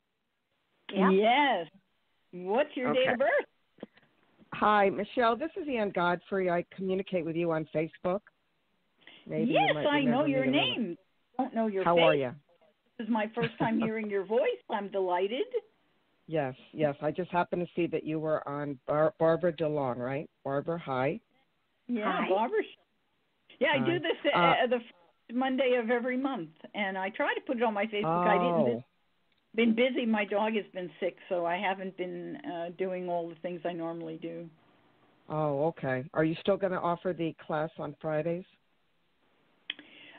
Yep. Yes. What's your date of birth? Hi, Michele. This is Ann Godfrey. I communicate with you on Facebook. Maybe yes, I know your name. Don't know your face. How are you? This is my first time hearing your voice. I'm delighted. Yes. I just happened to see that you were on Barbara DeLong, right? Barbara, hi. Yeah, hi. Barbara. Yeah, I hi. do this the first Monday of every month, and I try to put it on my Facebook. I didn't. Been busy. My dog has been sick, so I haven't been doing all the things I normally do. Oh, okay. Are you still going to offer the class on Fridays?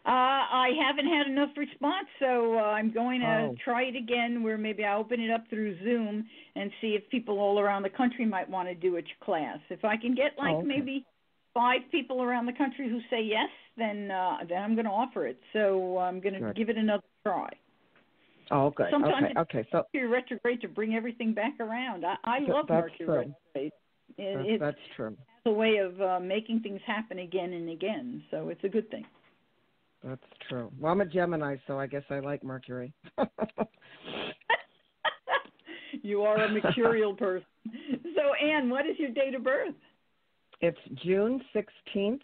I haven't had enough response, so I'm going to try it again where maybe I open it up through Zoom and see if people all around the country might want to do a class. If I can get maybe 5 people around the country who say yes, then I'm going to offer it. So I'm going to give it another try. Oh, good. Sometimes okay. So Mercury retrograde to bring everything back around. I love Mercury retrograde. That's true. It's a way of making things happen again and again, so it's a good thing. That's true. Well, I'm a Gemini, so I guess I like Mercury. You are a mercurial person. So, Anne, what is your date of birth? It's June 16th,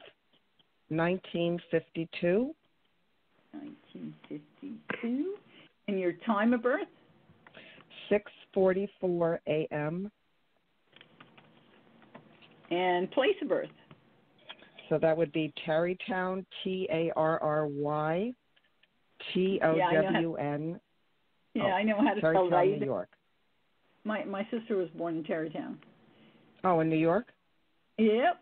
1952. 1952. And your time of birth? 6:44 a.m. And place of birth? So that would be Tarrytown, Tarry TOWN. Yeah, I know how to spell that. Tarrytown, New York. My sister was born in Tarrytown. Oh, in New York? Yep.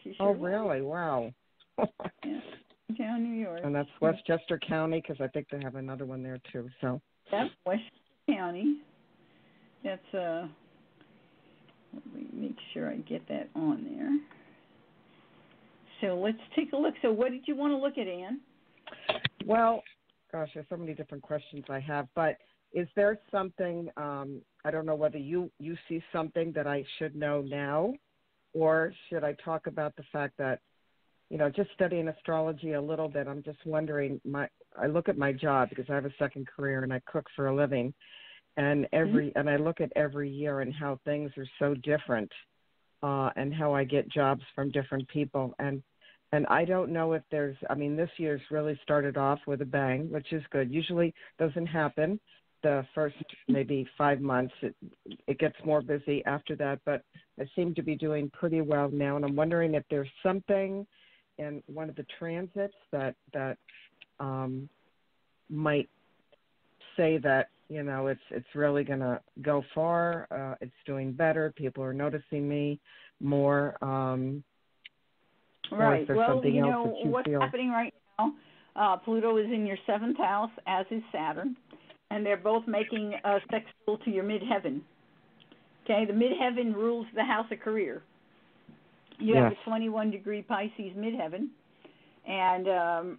She sure was. Really? Wow. Yeah, Tarrytown, New York. And that's Westchester County, because I think they have another one there too. So. Yep, Westchester County. That's let me make sure I get that on there. So let's take a look. So what did you want to look at, Anne? Well, gosh, there's so many different questions I have, but is there something, I don't know whether you see something that I should know now, or should I talk about the fact that, just studying astrology a little bit, I'm just wondering, I look at my job because I have a second career and I cook for a living, and and I look at every year and how things are so different, and how I get jobs from different people, and I don't know if there's, this year's really started off with a bang, which is good. Usually doesn't happen the first maybe 5 months. It gets more busy after that, but I seem to be doing pretty well now, and I'm wondering if there's something in one of the transits that might say that, it's really going to go far. It's doing better. People are noticing me more. Right. Well, what's feel? happening right now, Pluto is in your 7th house, as is Saturn, and they're both making a sextile to your midheaven. Okay, the midheaven rules the house of career. You have a 21-degree Pisces midheaven, and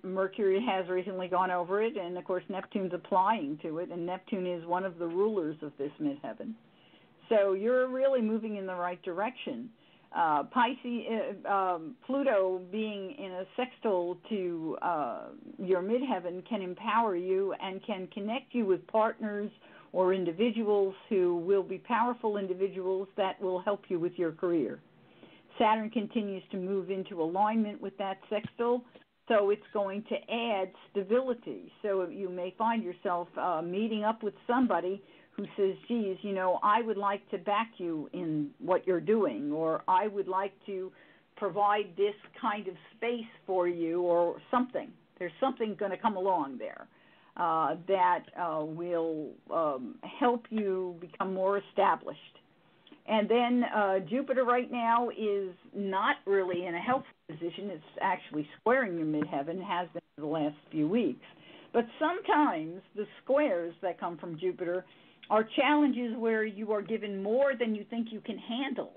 Mercury has recently gone over it, and, of course, Neptune's applying to it, and Neptune is one of the rulers of this midheaven. So you're really moving in the right direction. Pluto being in a sextile to your midheaven can empower you and can connect you with partners or individuals who will be powerful individuals that will help you with your career. Saturn continues to move into alignment with that sextile, so it's going to add stability. So you may find yourself meeting up with somebody who says, geez, I would like to back you in what you're doing, or I would like to provide this kind of space for you, or something. There's something going to come along there that will help you become more established. And then Jupiter right now is not really in a helpful position. It's actually squaring your midheaven, has been for the last few weeks. But sometimes the squares that come from Jupiter are challenges where you are given more than you think you can handle.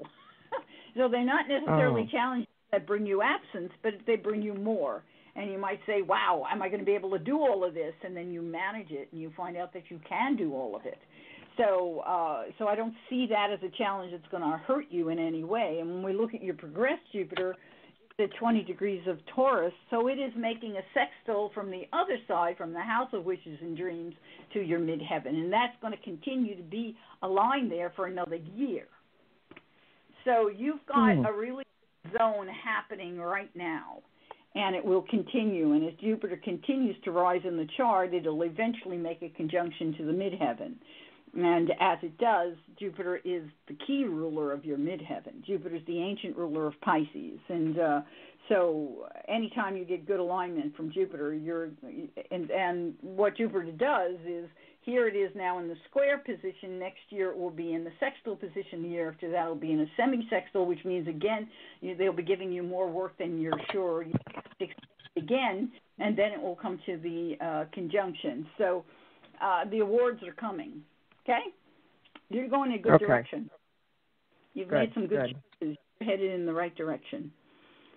So they're not necessarily challenges that bring you absence, but they bring you more. And you might say, wow, am I going to be able to do all of this? And then you manage it, and you find out that you can do all of it. So I don't see that as a challenge that's going to hurt you in any way. And when we look at your progressed Jupiter, it's at 20 degrees of Taurus, so it is making a sextile from the other side, from the house of wishes and dreams, to your midheaven. And that's going to continue to be aligned there for another year. So you've got a really good zone happening right now, and it will continue. And as Jupiter continues to rise in the chart, it'll eventually make a conjunction to the midheaven. And as it does, Jupiter is the key ruler of your midheaven. Jupiter is the ancient ruler of Pisces. And so anytime you get good alignment from Jupiter, and what Jupiter does is, here it is now in the square position. Next year it will be in the sextile position. The year after that it will be in a semi-sextile, which means, again, they'll be giving you more work than you're sure you can again, and then it will come to the conjunction. So the awards are coming. Okay? You're going in a good direction. You've made some good choices. You're headed in the right direction.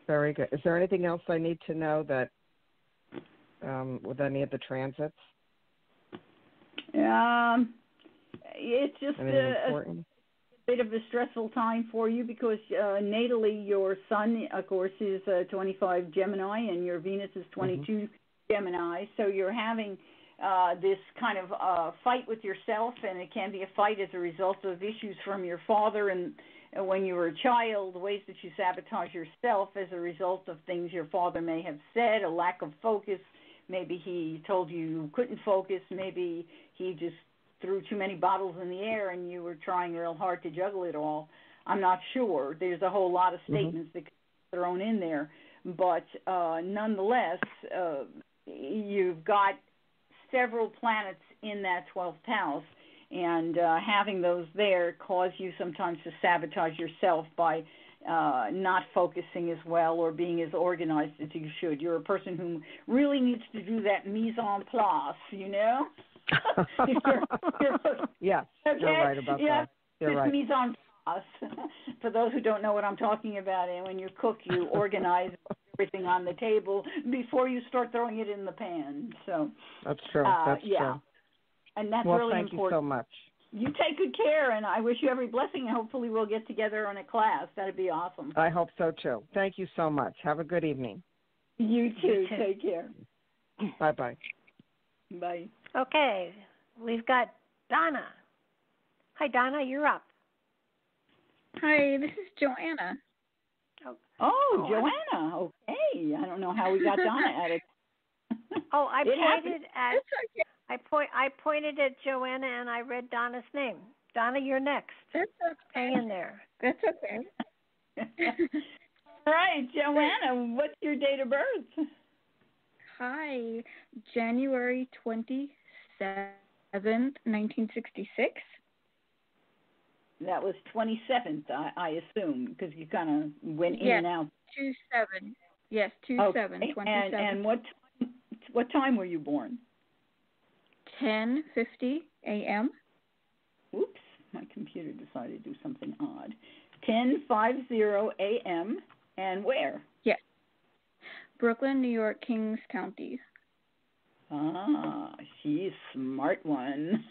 Very good. Is there anything else I need to know that with any of the transits? It's just a bit of a stressful time for you because natally your Sun, of course, is 25 Gemini and your Venus is 22 Gemini. So you're having this kind of fight with yourself, and it can be a fight as a result of issues from your father and when you were a child, ways that you sabotage yourself as a result of things your father may have said, a lack of focus. Maybe he told you couldn't focus. Maybe he just threw too many bottles in the air and you were trying real hard to juggle it all. I'm not sure. There's a whole lot of statements that are thrown in there. But nonetheless, you've got several planets in that 12th house, and having those there cause you sometimes to sabotage yourself by not focusing as well or being as organized as you should. You're a person who really needs to do that mise en place, you know? Yes, okay? You're right about that. You're right. Mise en place. For those who don't know what I'm talking about, and when you cook, you organize everything on the table before you start throwing it in the pan. So that's true. That's true. And that's really important. Thank you so much. You take good care, and I wish you every blessing, and hopefully we'll get together on a class. That'd be awesome. I hope so, too. Thank you so much. Have a good evening. You too. Take care. Bye-bye. Bye. Okay, we've got Donna. Hi, Donna, you're up. Hi, this is Joanna. Oh, Joanna. Okay. I don't know how we got Donna at it. I pointed at... Okay. I pointed at Joanna and I read Donna's name. Donna, you're next. That's okay. Hang in there. That's okay. All right, Joanna, what's your date of birth? Hi, January 27th, 1966. That was 27th, I assume, because you kind of went in and out. 27. Yes, 27. And what time were you born? 10:50 a.m. Oops, my computer decided to do something odd. 10:50 a.m. And where? Yes. Brooklyn, New York, Kings County. Ah, she's a smart one.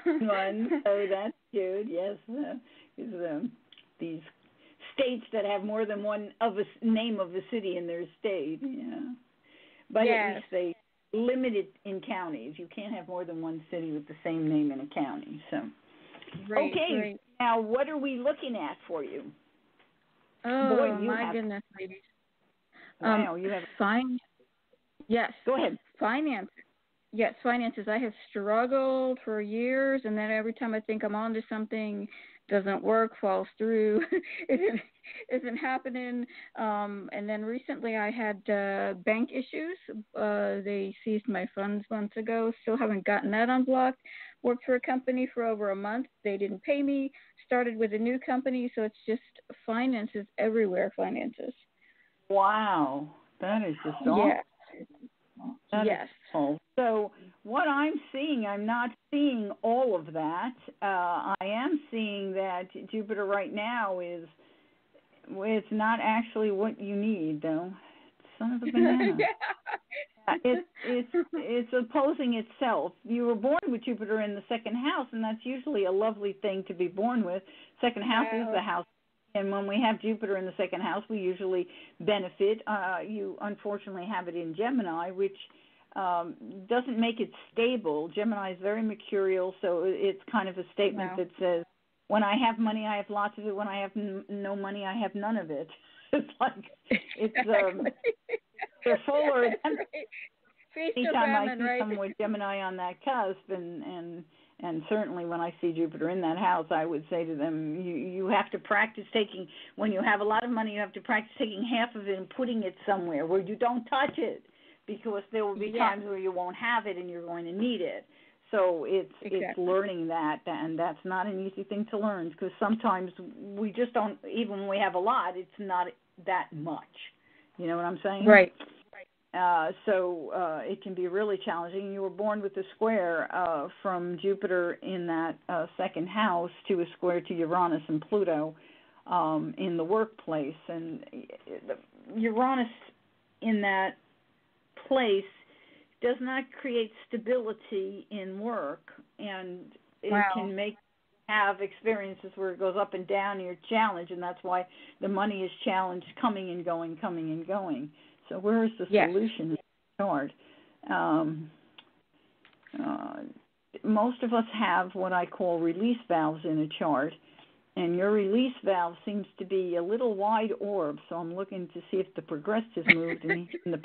So that's good. Yes, these states that have more than one of a name of a city in their state. Yeah. But at least they limit it in counties. You can't have more than one city with the same name in a county. So, Great, okay, great. now what are we looking at for you? Oh, Boy, my goodness, ladies. Wow, you have... Yes. Go ahead. Finances. Yes, finances. I have struggled for years, and then every time I think I'm onto something, doesn't work, falls through, isn't happening. And then recently I had bank issues. They seized my funds months ago. Still haven't gotten that unblocked. Worked for a company for over a month. They didn't pay me. Started with a new company, so it's just finances everywhere. Finances. Wow, that is just awesome. Yes. Yes. So what I'm seeing, I'm not seeing all of that. I am seeing that Jupiter right now it's not actually what you need, though. Son of a banana. It's opposing itself. You were born with Jupiter in the second house, and that's usually a lovely thing to be born with. Second house is the house. And when we have Jupiter in the second house, we usually benefit. You unfortunately have it in Gemini, which doesn't make it stable. Gemini is very mercurial, so it's kind of a statement that says, when I have money, I have lots of it. When I have no money, I have none of it. It's like, they're full or empty. Anytime I see someone with Gemini on that cusp, and certainly when I see Jupiter in that house, I would say to them, you have to practice taking, when you have a lot of money, you have to practice taking half of it and putting it somewhere where you don't touch it, because there will be times where you won't have it and you're going to need it. So it's learning that, and that's not an easy thing to learn, because sometimes we just don't, even when we have a lot, it's not that much. You know what I'm saying? Right. So it can be really challenging. You were born with a square from Jupiter in that second house to a square to Uranus and Pluto in the workplace. And Uranus in that place does not create stability in work, and it can have experiences where it goes up and down and you're challenged, and that's why the money is challenged, coming and going, coming and going. So where is the solution in the chart? Most of us have what I call release valves in a chart, and your release valve seems to be a little wide orb, so I'm looking to see if the progressed has moved, and the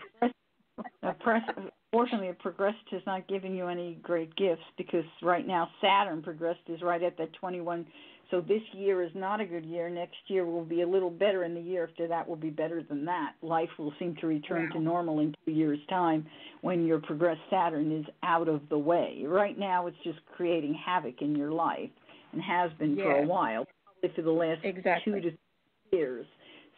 fortunately, progressed is not giving you any great gifts, because right now Saturn progressed is right at that 21. So this year is not a good year. Next year will be a little better, and the year after that will be better than that. Life will seem to return to normal in 2 years' time when your progressed Saturn is out of the way. Right now it's just creating havoc in your life, and has been for a while, probably for the last 2 to 3 years.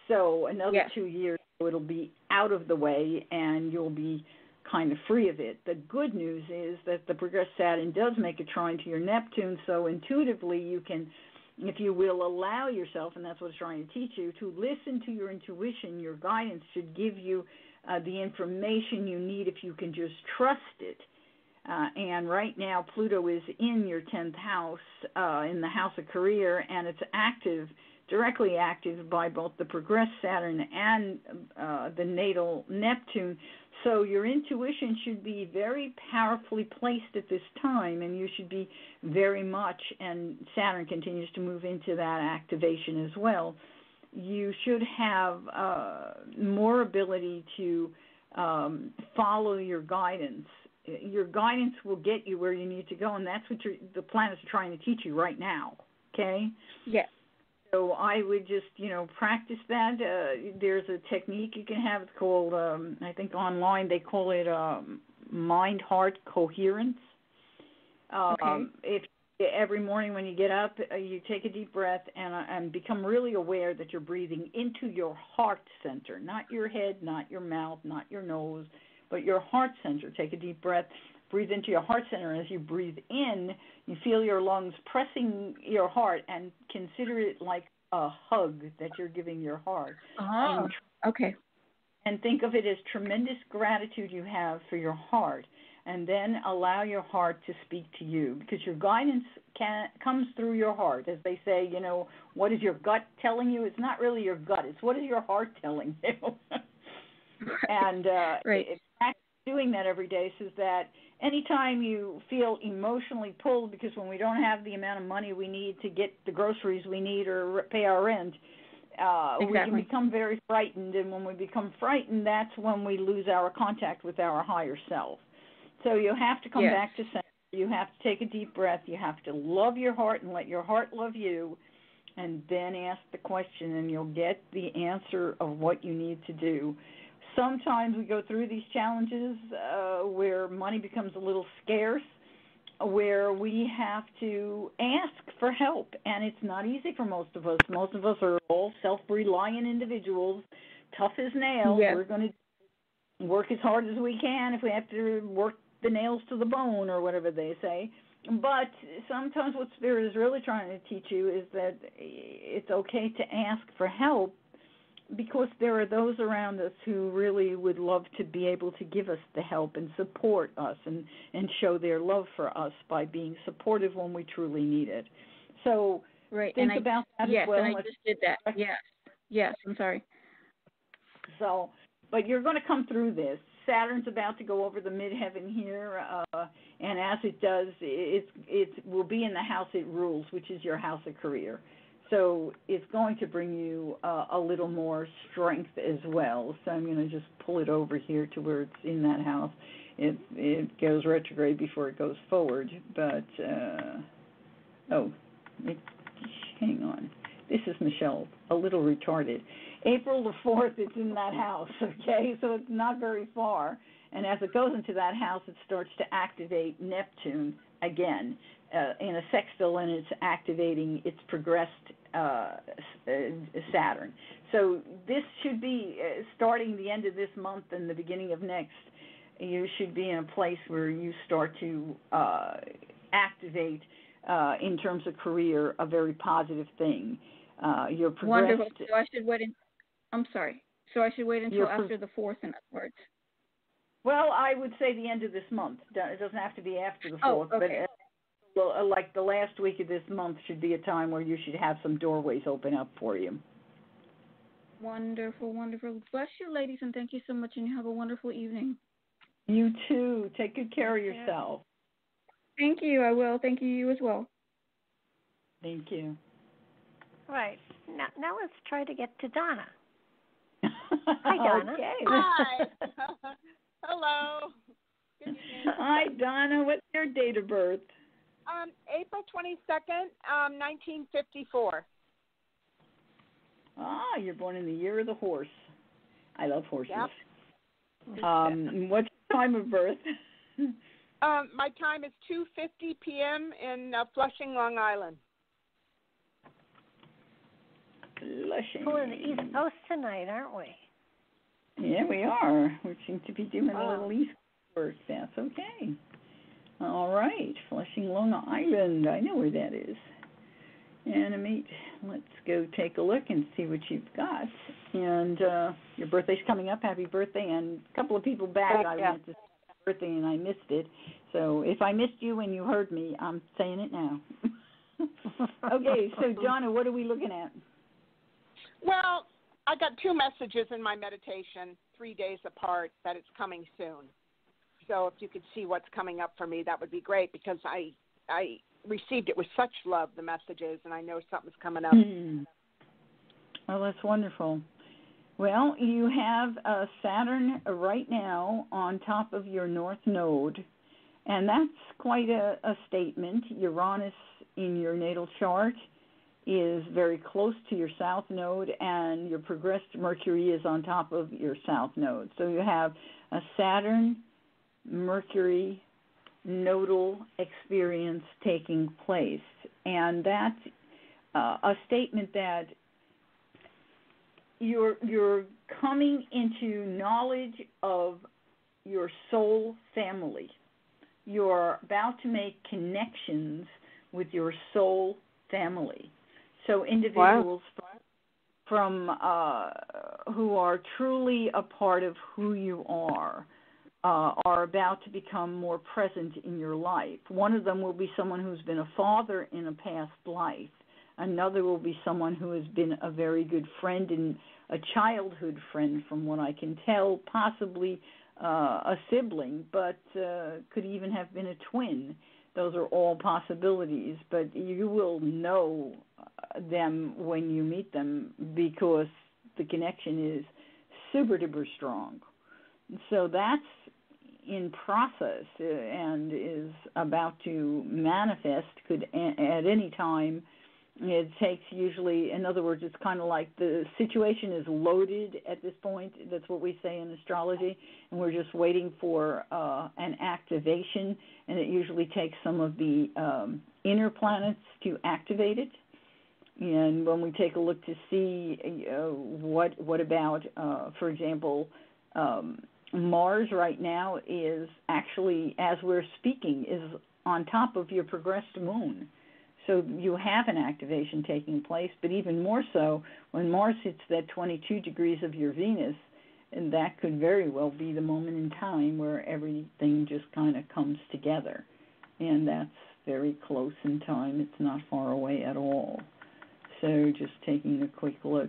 So another 2 years, it'll be out of the way, and you'll be kind of free of it. The good news is that the progressed Saturn does make a trine to your Neptune, so intuitively you can, if you will, allow yourself, and that's what it's trying to teach you, to listen to your intuition. Your guidance should give you the information you need if you can just trust it. And right now Pluto is in your 10th house, in the house of career, and it's active, directly active by both the progressed Saturn and the natal Neptune. So your intuition should be very powerfully placed at this time, and you should be very much, and Saturn continues to move into that activation as well, you should have more ability to follow your guidance. Your guidance will get you where you need to go, and that's what the planets are trying to teach you right now, okay? Yes. So I would just, practice that. There's a technique you can have. It's called, I think online they call it mind-heart coherence. If every morning when you get up, you take a deep breath and become really aware that you're breathing into your heart center, not your head, not your mouth, not your nose, but your heart center. Take a deep breath. Breathe into your heart center. As you breathe in, you feel your lungs pressing your heart, and consider it like a hug that you're giving your heart. And think of it as tremendous gratitude you have for your heart, and then allow your heart to speak to you, because your guidance comes through your heart. As they say, what is your gut telling you? It's not really your gut. It's what is your heart telling you. And doing that every day so that anytime you feel emotionally pulled, because when we don't have the amount of money we need to get the groceries we need or pay our rent, we can become very frightened. And when we become frightened, that's when we lose our contact with our higher self. So you have to come back to center. You have to take a deep breath. You have to love your heart and let your heart love you, and then ask the question, and you'll get the answer of what you need to do. Sometimes we go through these challenges where money becomes a little scarce, where we have to ask for help, and it's not easy for most of us. Most of us are all self-reliant individuals, tough as nails. We're going to work as hard as we can if we have to work the nails to the bone or whatever they say. But sometimes what Spirit is really trying to teach you is that it's okay to ask for help, because there are those around us who really would love to be able to give us the help and support us and show their love for us by being supportive when we truly need it. So think about that as well. Yes, and I just did that. Yes, I'm sorry. So, but you're going to come through this. Saturn's about to go over the midheaven here, and as it does, it will be in the house it rules, which is your house of career. So it's going to bring you a little more strength as well. So I'm going to just pull it over here to where it's in that house. It goes retrograde before it goes forward, but hang on. This is Michele, a little retarded. April the 4th, it's in that house, okay? So it's not very far. And as it goes into that house, it starts to activate Neptune again in a sextile, and it's activating its progressed Saturn. So this should be starting the end of this month and the beginning of next. You should be in a place where you start to activate, in terms of career, a very positive thing. You're progressed. Wonderful. So I should wait. I'm sorry. So I should wait until after the 4th, in other words. Well, I would say the end of this month. It doesn't have to be after the 4th, okay. But like the last week of this month should be a time where you should have some doorways open up for you. Wonderful, wonderful. Bless you, ladies, and thank you so much, and you have a wonderful evening. You too. Take good care of yourself. Thank you. I will. Thank you as well. Thank you. Right. Now let's try to get to Donna. Hi, Donna. Okay. Hi. Hello. Good evening. Hi, Donna. What's your date of birth? April 22nd, 1954. You're born in the year of the horse. I love horses. Yep. What's your time of birth? My time is 2:50 p.m. in Flushing, Long Island. Flushing. We're in the East Coast tonight, aren't we? Yeah, we are. We seem to be doing a little East Coast work. That's okay. All right. Flushing, Long Island. I know where that is. Animate. Let's go take a look and see what you've got. And your birthday's coming up. Happy birthday. And a couple of people back, I went to birthday and I missed it. So if I missed you and you heard me, I'm saying it now. Okay, so Donna, what are we looking at? Well, I got 2 messages in my meditation, 3 days apart, that it's coming soon. So if you could see what's coming up for me, that would be great, because I received it with such love, the messages, and I know something's coming up. Oh, that's wonderful. Well, you have Saturn right now on top of your North Node, and that's quite a statement. Uranus in your natal chart is very close to your South Node, and your progressed Mercury is on top of your South Node. So you have a Saturn-Mercury nodal experience taking place, and that's a statement that you're coming into knowledge of your soul family. You're about to make connections with your soul family. So individuals from who are truly a part of who you are about to become more present in your life. One of them will be someone who's been a father in a past life. Another will be someone who has been a very good friend and a childhood friend, from what I can tell, possibly a sibling, but could even have been a twin. Those are all possibilities, but you will know them when you meet them because the connection is super duper strong. So that's in process and is about to manifest, could at any time. It takes usually, in other words, it's kind of like the situation is loaded at this point. That's what we say in astrology, and we're just waiting for an activation, and it usually takes some of the inner planets to activate it. And when we take a look to see what about, for example, Mars right now is actually, as we're speaking, is on top of your progressed moon. So you have an activation taking place, but even more so when Mars hits that 22 degrees of your Venus, and that could very well be the moment in time where everything just kind of comes together. And that's very close in time. It's not far away at all. So just taking a quick look,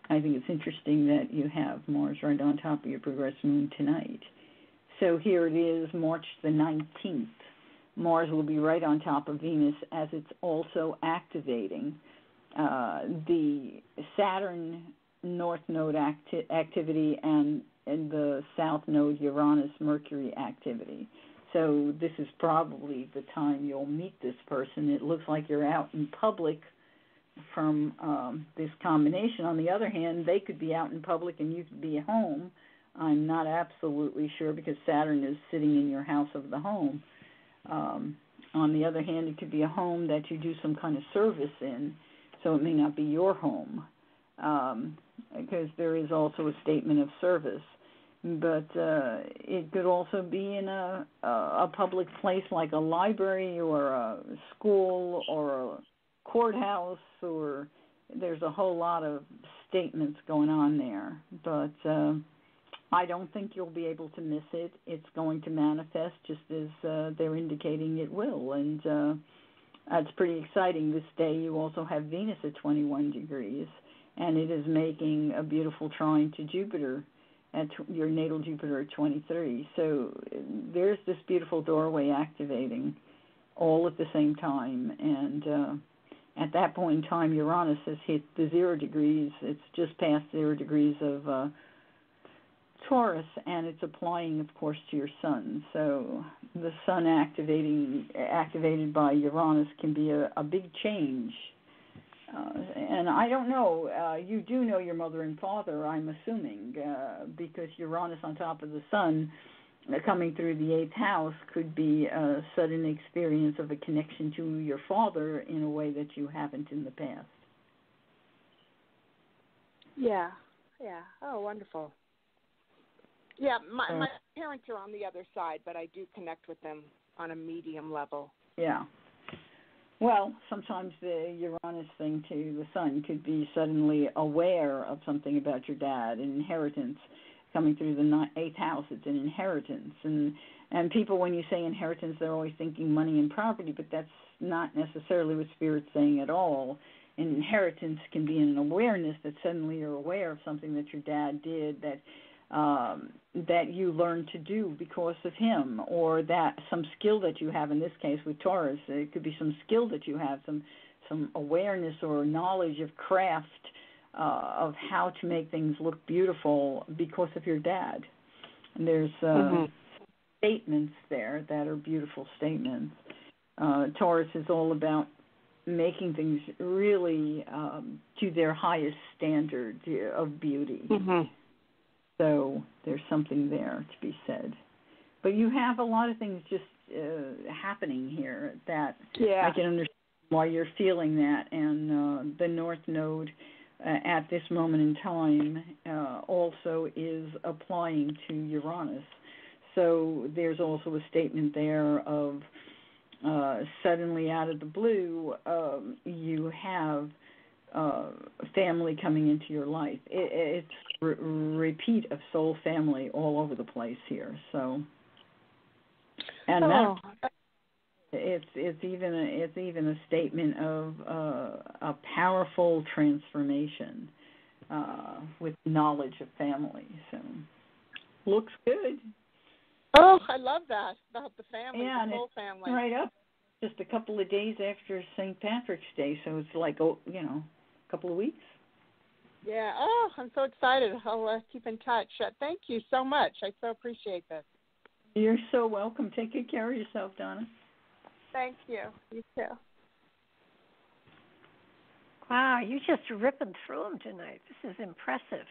I think it's interesting that you have Mars right on top of your progressed moon tonight. So here it is, March the 19th. Mars will be right on top of Venus as it's also activating the Saturn North Node activity and the South Node Uranus-Mercury activity. So this is probably the time you'll meet this person. It looks like you're out in public from this combination. On the other hand, they could be out in public and you could be at home. I'm not absolutely sure because Saturn is sitting in your house of the home. On the other hand, it could be a home that you do some kind of service in, so it may not be your home, because there is also a statement of service. But it could also be in a public place like a library or a school or a courthouse, or there's a whole lot of statements going on there. But I don't think you'll be able to miss it. It's going to manifest just as they're indicating it will. And it's pretty exciting. This day you also have Venus at 21 degrees, and it is making a beautiful trine to Jupiter, at your natal Jupiter at 23. So there's this beautiful doorway activating all at the same time. And at that point in time, Uranus has hit the 0 degrees. It's just past 0 degrees of Taurus, and it's applying, of course, to your sun. So the sun activated by Uranus can be a big change. And I don't know, you do know your mother and father, I'm assuming, because Uranus on top of the sun coming through the 8th house could be a sudden experience of a connection to your father in a way that you haven't in the past. Yeah. Oh, wonderful. Yeah, my parents are on the other side, but I do connect with them on a medium level. Yeah. Well, sometimes the Uranus thing to the sun could be suddenly aware of something about your dad, an inheritance coming through the 8th house. It's an inheritance. And people, when you say inheritance, they're always thinking money and property, but that's not necessarily what Spirit's saying at all. An inheritance can be an awareness that suddenly you're aware of something that your dad did that you learned to do because of him, or that some skill that you have. In this case with Taurus, it could be some skill that you have, some awareness or knowledge of craft, of how to make things look beautiful because of your dad. And there's statements there that are beautiful statements. Taurus is all about making things really to their highest standard of beauty. So there's something there to be said. But you have a lot of things just happening here that I can understand why you're feeling that. And the North Node at this moment in time also is applying to Uranus. So there's also a statement there of suddenly out of the blue, you have family coming into your life. It's repeat of soul family all over the place here. So, and it's even a statement of a powerful transformation with knowledge of family. So, looks good. Oh, I love that about the family, Yeah, the whole family. Right up, just a couple of days after St. Patrick's Day, so it's like a couple of weeks. Yeah. Oh, I'm so excited. I'll keep in touch. Thank you so much. I so appreciate this. You're so welcome. Take good care of yourself, Donna. Thank you. You too. Wow, you're just ripping through them tonight. This is impressive.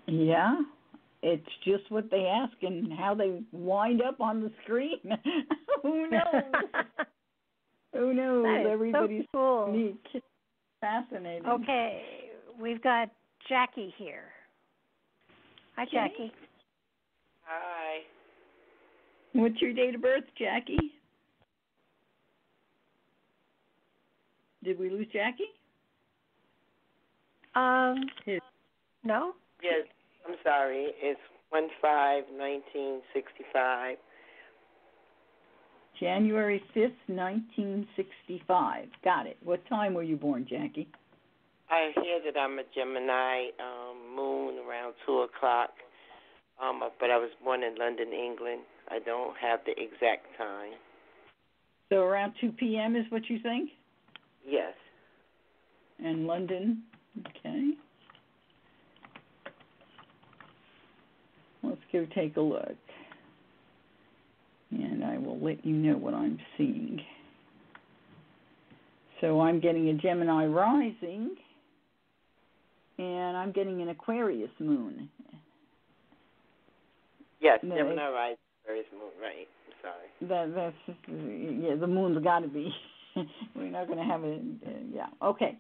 Yeah, it's just what they ask and how they wind up on the screen. Who knows? Who knows? That is Everybody's so cool. unique. Fascinating. Okay, we've got Jackie here. Hi, Jackie. Hi. What's your date of birth, Jackie? Did we lose Jackie? No. Yes, I'm sorry. It's 1/5/1965. January 5th, 1965. Got it. What time were you born, Jackie? I hear that I'm a Gemini moon around 2 o'clock, but I was born in London, England. I don't have the exact time. So around 2 p.m. is what you think? Yes. And London, okay. Let's go take a look. And I will let you know what I'm seeing. So I'm getting a Gemini rising, and I'm getting an Aquarius moon. Yes, Gemini rising, Aquarius moon, right. I'm sorry. That's the moon's got to be. We're not going to have it. Yeah. Okay.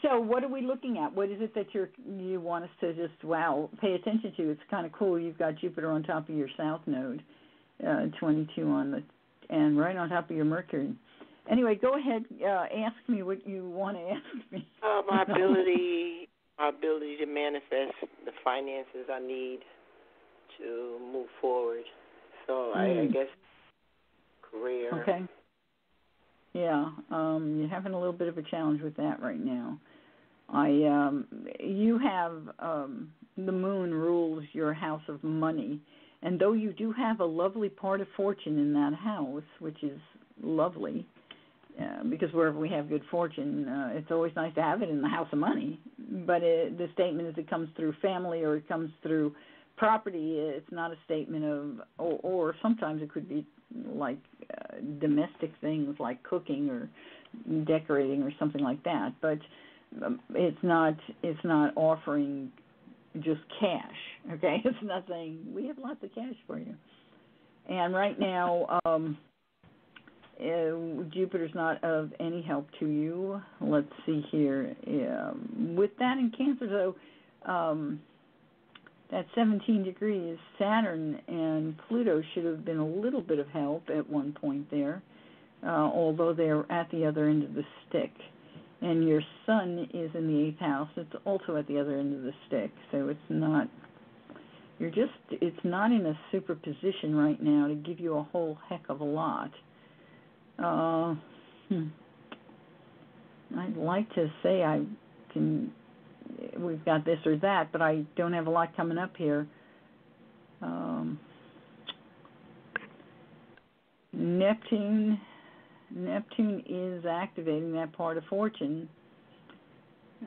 So what are we looking at? What is it that you want us to just pay attention to? It's kind of cool. You've got Jupiter on top of your South Node, 22 and right on top of your Mercury. Anyway, go ahead. Ask me what you want to ask me. My ability to manifest the finances I need to move forward. So I guess career. Okay. Yeah, you're having a little bit of a challenge with that right now. You have the moon rules your house of money, and though you do have a lovely part of fortune in that house, which is lovely, because wherever we have good fortune, it's always nice to have it in the house of money. But the statement is it comes through family or it comes through property. It's not a statement of, or sometimes it could be like domestic things like cooking or decorating or something like that, but it's not offering just cash. Okay, it's not saying we have lots of cash for you. And right now, Jupiter's not of any help to you. Let's see here. With that in Cancer, though. At 17 degrees, Saturn and Pluto should have been a little bit of help at one point there, although they're at the other end of the stick. And your Sun is in the 8th house. It's also at the other end of the stick. So it's not in a superposition right now to give you a whole heck of a lot. I'd like to say we've got this or that, but I don't have a lot coming up here. Neptune is activating that part of fortune.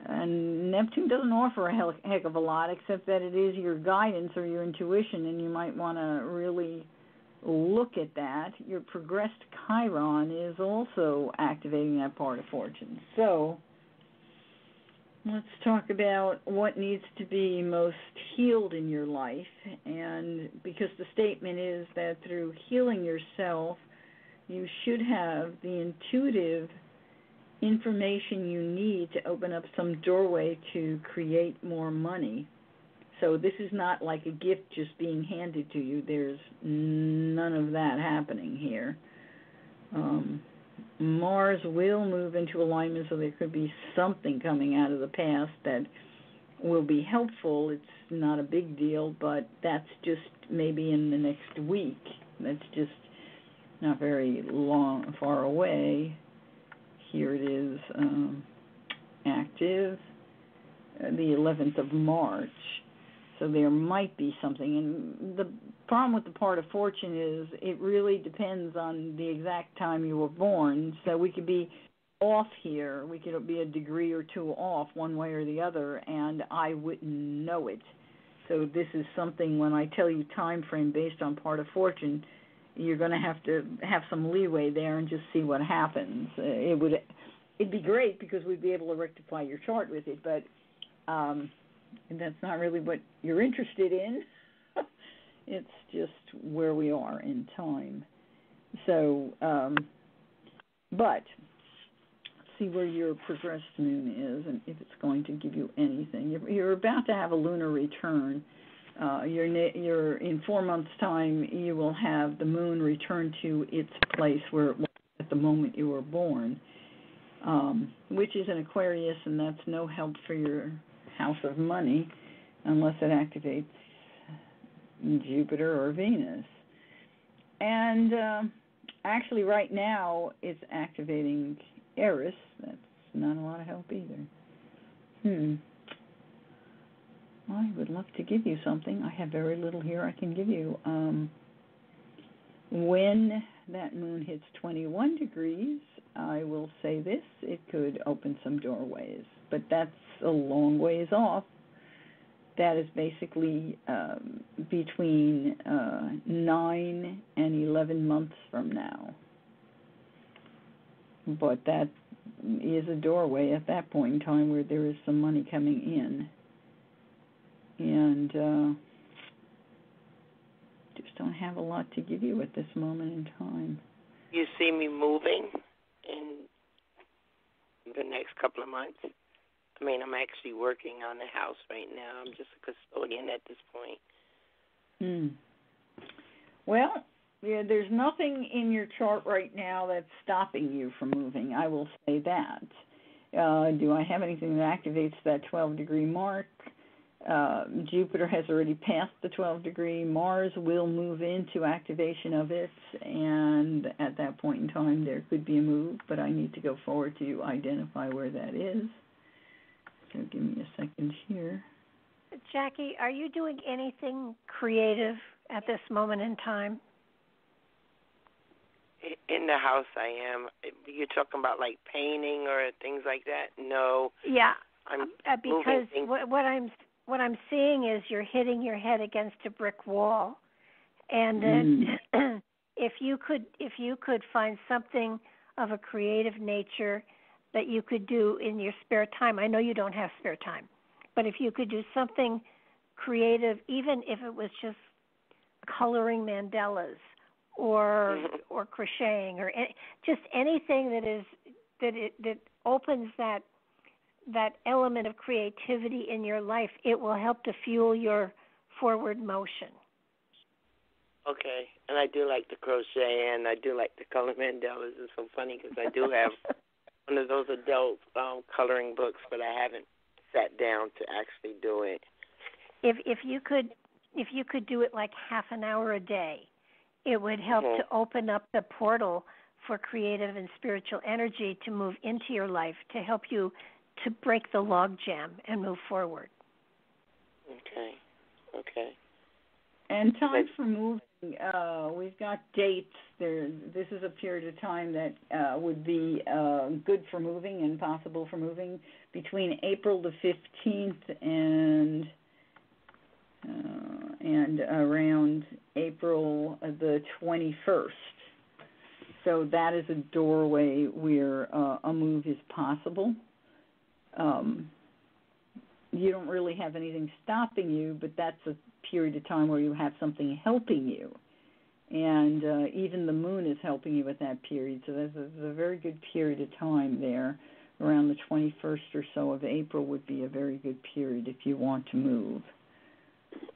And Neptune doesn't offer a heck of a lot, except that it is your guidance or your intuition, and you might want to really look at that. Your progressed Chiron is also activating that part of fortune. So let's talk about what needs to be most healed in your life. And because the statement is that through healing yourself, you should have the intuitive information you need to open up some doorway to create more money. So this is not like a gift just being handed to you. There's none of that happening here. Mars will move into alignment, so there could be something coming out of the past that will be helpful. It's not a big deal, but that's just maybe in the next week. That's just not very far away. Here it is, active, the 11th of March. So there might be something. And the problem with the part of fortune is it really depends on the exact time you were born. So we could be off here. We could be a degree or two off one way or the other, and I wouldn't know it. So this is something, when I tell you time frame based on part of fortune, you're going to have some leeway there and just see what happens. It'd be great because we'd be able to rectify your chart with it, but and that's not really what you're interested in. It's just where we are in time. So, but see where your progressed moon is and if it's going to give you anything. You're about to have a lunar return. You're in 4 months' time, you will have the moon return to its place where it was at the moment you were born, which is an Aquarius, and that's no help for your house of money unless it activates Jupiter or Venus. And actually right now it's activating Eris. That's not a lot of help either. I would love to give you something. I have very little here I can give you. When that moon hits 21 degrees, I will say this, it could open some doorways, but that's a long ways off. That is basically between 9 and 11 months from now. But that is a doorway at that point in time where there is some money coming in. And just don't have a lot to give you at this moment in time. You see me moving in the next couple of months? I mean, I'm actually working on the house right now. I'm just a custodian at this point. Well, yeah, there's nothing in your chart right now that's stopping you from moving. I will say that. Do I have anything that activates that 12-degree mark? Jupiter has already passed the 12-degree. Mars will move into activation of it, and at that point in time there could be a move, but I need to go forward to identify where that is. So give me a second here. Jackie, are you doing anything creative at this moment in time? In the house I am. You're talking about like painting or things like that? No. Yeah, I'm because what I'm seeing is you're hitting your head against a brick wall, and then if you could find something of a creative nature that you could do in your spare time. I know you don't have spare time, but if you could do something creative, even if it was just coloring mandalas or crocheting or just anything that opens that element of creativity in your life, it will help to fuel your forward motion. Okay, and I do like the crochet, and I do like the color mandalas. It's so funny because I do have one of those adult coloring books, but I haven't sat down to actually do it. If you could do it like half an hour a day, it would help to open up the portal for creative and spiritual energy to move into your life, to help you to break the log jam and move forward. Okay. And time for moving, we've got dates. This is a period of time that would be good for moving and possible for moving between April the 15th and around April the 21st. So that is a doorway where a move is possible. You don't really have anything stopping you, but that's a period of time where you have something helping you. And even the moon is helping you at that period. So there's a very good period of time there. Around the 21st or so of April would be a very good period if you want to move.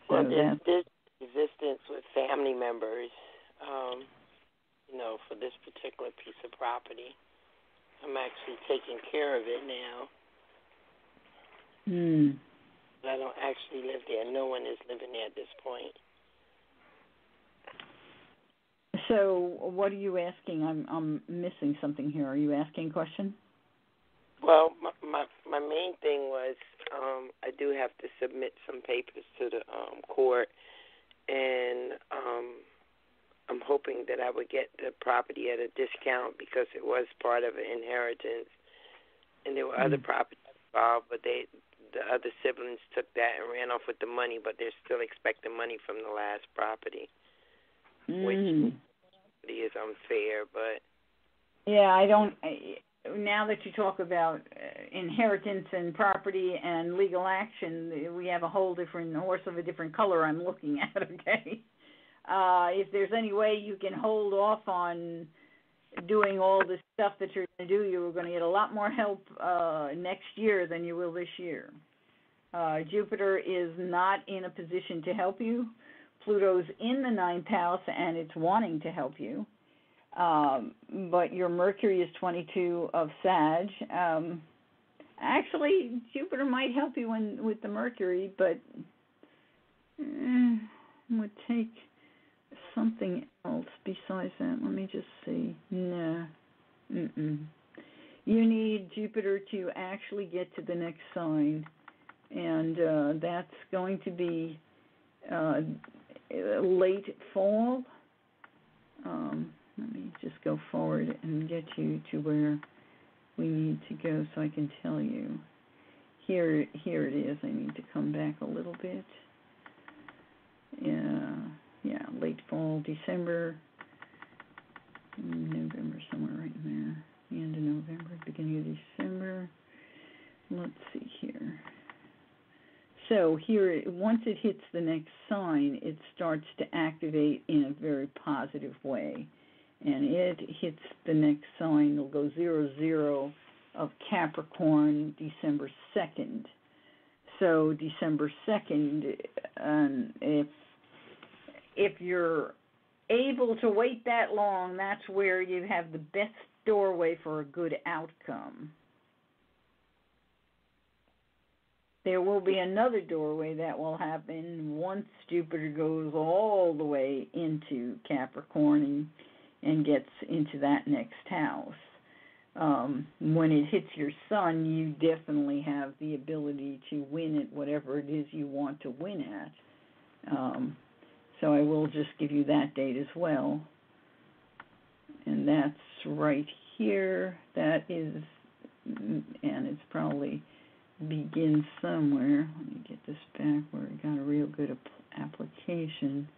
Well, there's resistance with family members, for this particular piece of property. I'm actually taking care of it now. I don't actually live there. No one is living there at this point. So what are you asking? I'm missing something here. Are you asking a question? Well, my main thing was I do have to submit some papers to the court, and I'm hoping that I would get the property at a discount because it was part of an inheritance, and there were other properties involved, but the other siblings took that and ran off with the money, but they're still expecting money from the last property, which is unfair, but... Yeah, now that you talk about inheritance and property and legal action, we have a whole different horse of a different color I'm looking at, okay? If there's any way you can hold off on doing all the stuff that you're going to do, you're going to get a lot more help next year than you will this year. Jupiter is not in a position to help you. Pluto's in the 9th house, and it's wanting to help you. But your Mercury is 22 of Sag. Actually, Jupiter might help you with the Mercury, but would take something else besides that. Let me just see. No. You need Jupiter to actually get to the next sign, and that's going to be late fall. Let me just go forward and get you to where we need to go so I can tell you. Here it is. I need to come back a little bit. Yeah, late fall, December, November, somewhere right in there. The end of November, beginning of December. Let's see here. So here, once it hits the next sign, it starts to activate in a very positive way. And it hits the next sign. It'll go 00 of Capricorn December 2nd. So December 2nd, if you're able to wait that long, that's where you have the best doorway for a good outcome. There will be another doorway that will happen once Jupiter goes all the way into Capricorn and gets into that next house. When it hits your sun, you definitely have the ability to win at whatever it is you want to win at. So I will just give you that date as well. And that's right here. That is, and it's probably begins somewhere. Let me get this back where I got a real good application.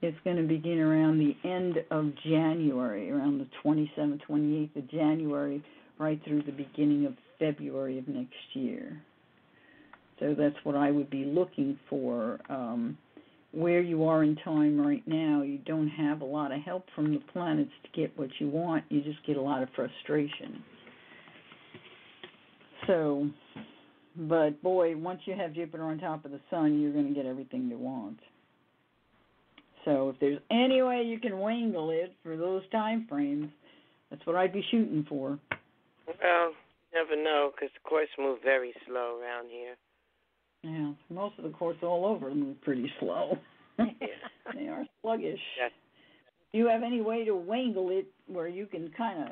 It's going to begin around the end of January, around the 27th, 28th of January, right through the beginning of February of next year. So that's what I would be looking for. Where you are in time right now, you don't have a lot of help from the planets to get what you want. You just get a lot of frustration. So, but boy, once you have Jupiter on top of the sun, you're going to get everything you want. So if there's any way you can wangle it for those time frames, that's what I'd be shooting for. Well, you never know, because the courts move very slow around here. Yeah, most of the courts all over move pretty slow. They are sluggish. Yes. If you have any way to wangle it where you can kind of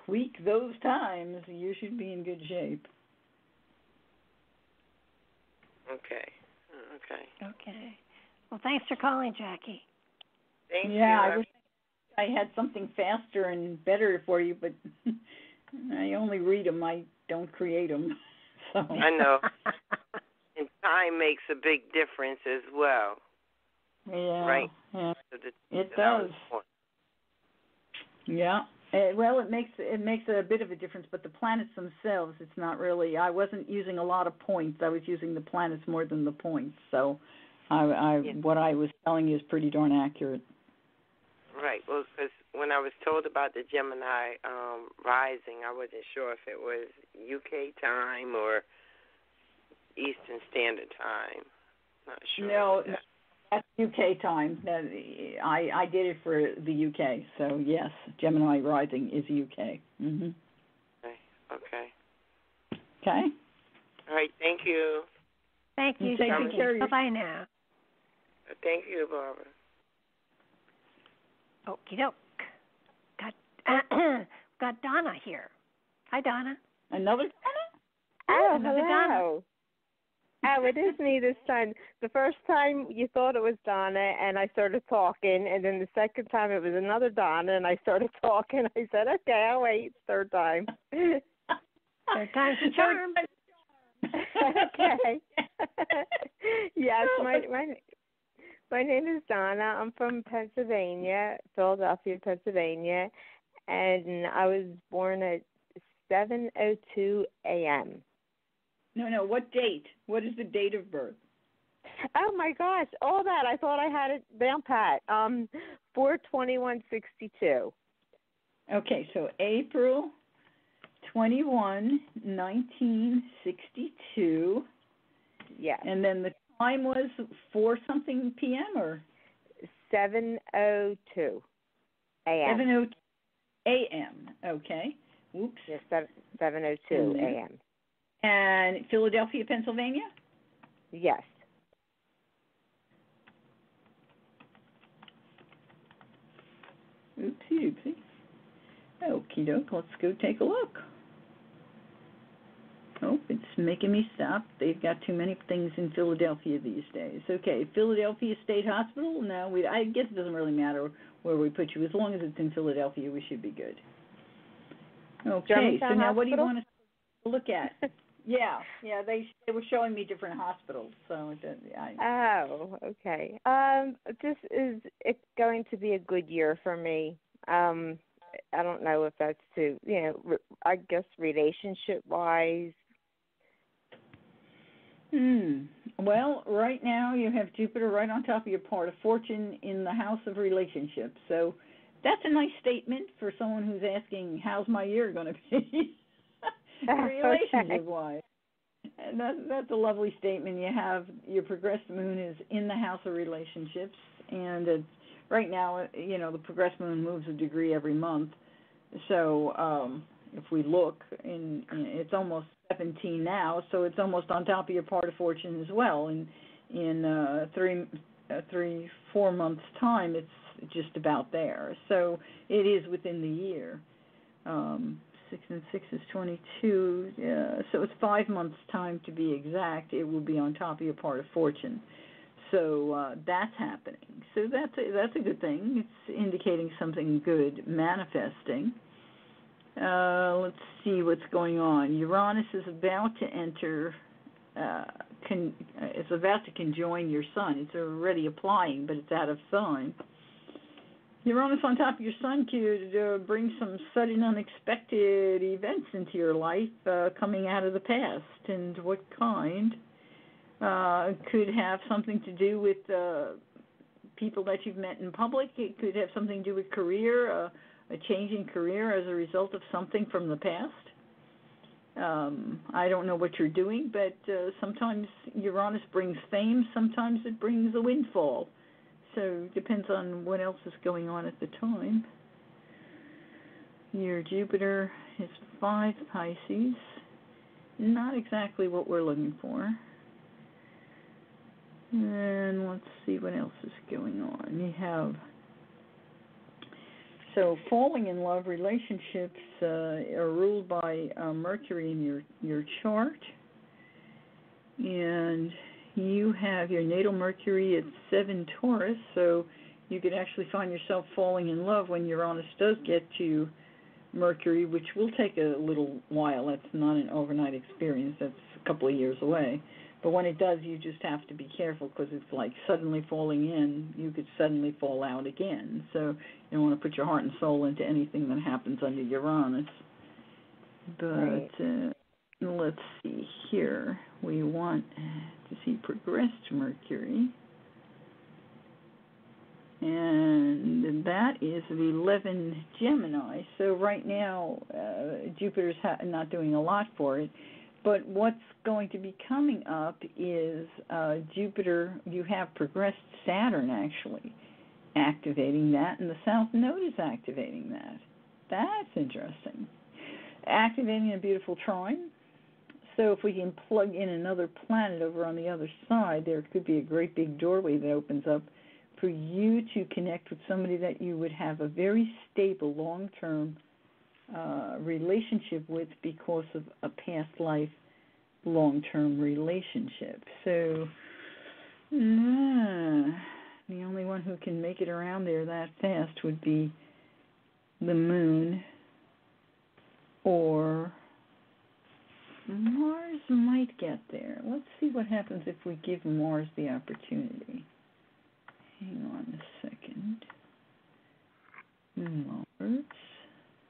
tweak those times, you should be in good shape. Okay. Well, thanks for calling, Jackie. Thank you. I wish I had something faster and better for you, but I only read them. I don't create them. So. I know. And time makes a big difference as well. Yeah. Right? Yeah. So it does. Yeah. Well, it makes a bit of a difference, but the planets themselves, it's not really. I wasn't using a lot of points. I was using the planets more than the points. So, what I was telling you is pretty darn accurate. Right. Well, because when I was told about the Gemini rising, I wasn't sure if it was UK time or Eastern Standard Time. Not sure. No, that's UK time. I did it for the UK, so yes, Gemini rising is UK. Mm-hmm. Okay. Okay. All right. Thank you. Thank you. Take care. Bye-bye now. Thank you, Barbara. Okie doke. Got Donna here. Hi, Donna. Another Donna? Oh, Another hello. Oh, it is me this time. The first time you thought it was Donna, and I started talking, and then the second time it was another Donna, and I started talking. I said, okay, I'll wait. Third time. Third time's a charm. Okay. Yes, my name is Donna. I'm from Pennsylvania, Philadelphia, Pennsylvania, and I was born at 7:02 a.m. No. What date? What is the date of birth? Oh my gosh, all that. I thought I had it down pat. 4/21/62. Okay, so April 21, 1962. Yes. And then the time was 4 something p.m. or 7:02 a.m. 7:02 a.m. Okay. Oops. Yes, 7:02 a.m. And Philadelphia, Pennsylvania? Yes. Oopsie. Okie doke. Let's go take a look. Oh, it's making me stop. They've got too many things in Philadelphia these days. Okay, Philadelphia State Hospital. No, I guess it doesn't really matter where we put you. As long as it's in Philadelphia, we should be good. Okay, so now what do you want us to look at? Yeah, they were showing me different hospitals, so Oh, okay. This is it's going to be a good year for me. I don't know if that's I guess relationship-wise. Well, right now you have Jupiter right on top of your part of fortune in the house of relationships. So that's a nice statement for someone who's asking, how's my year going to be? Relationship-wise. And that's a lovely statement. You have your progressed moon is in the house of relationships, and it's, right now, the progressed moon moves a degree every month. So if we look, it's almost 17 now, so it's almost on top of your part of fortune as well. In 3-4 months' time, it's just about there. So it is within the year. 6 and 6 is 22. So it's 5 months' time to be exact. It will be on top of your part of fortune. So that's happening. So that's a good thing. It's indicating something good manifesting. Let's see what's going on. Uranus is about to enter. It's about to conjoin your sun. It's already applying, but it's out of sign. Uranus on top of your sun could bring some sudden, unexpected events into your life coming out of the past. And what kind? Could have something to do with people that you've met in public. It could have something to do with career, a change in career as a result of something from the past. I don't know what you're doing, but sometimes Uranus brings fame, sometimes it brings a windfall. So it depends on what else is going on at the time. Your Jupiter is 5 Pisces. Not exactly what we're looking for. And let's see what else is going on. You have, so falling in love relationships are ruled by Mercury in your chart. And you have your natal Mercury at 7 Taurus, so you could actually find yourself falling in love when Uranus does get to Mercury, which will take a little while. That's not an overnight experience. That's a couple of years away. But when it does, you just have to be careful because it's like suddenly falling in, you could suddenly fall out again. So you don't want to put your heart and soul into anything that happens under Uranus. But let's see here. We want to see progressed Mercury. And that is the 11 Gemini. So right now, Jupiter's not doing a lot for it. But what's going to be coming up is Jupiter, you have progressed Saturn actually activating that, and the South Node is activating that. That's interesting. Activating a beautiful trine. So if we can plug in another planet over on the other side, there could be a great big doorway that opens up for you to connect with somebody that you would have a very stable, long-term relationship with because of a past life long-term relationship. So the only one who can make it around there that fast would be the moon, or Mars might get there. Let's see what happens if we give Mars the opportunity. Hang on a second. Mars,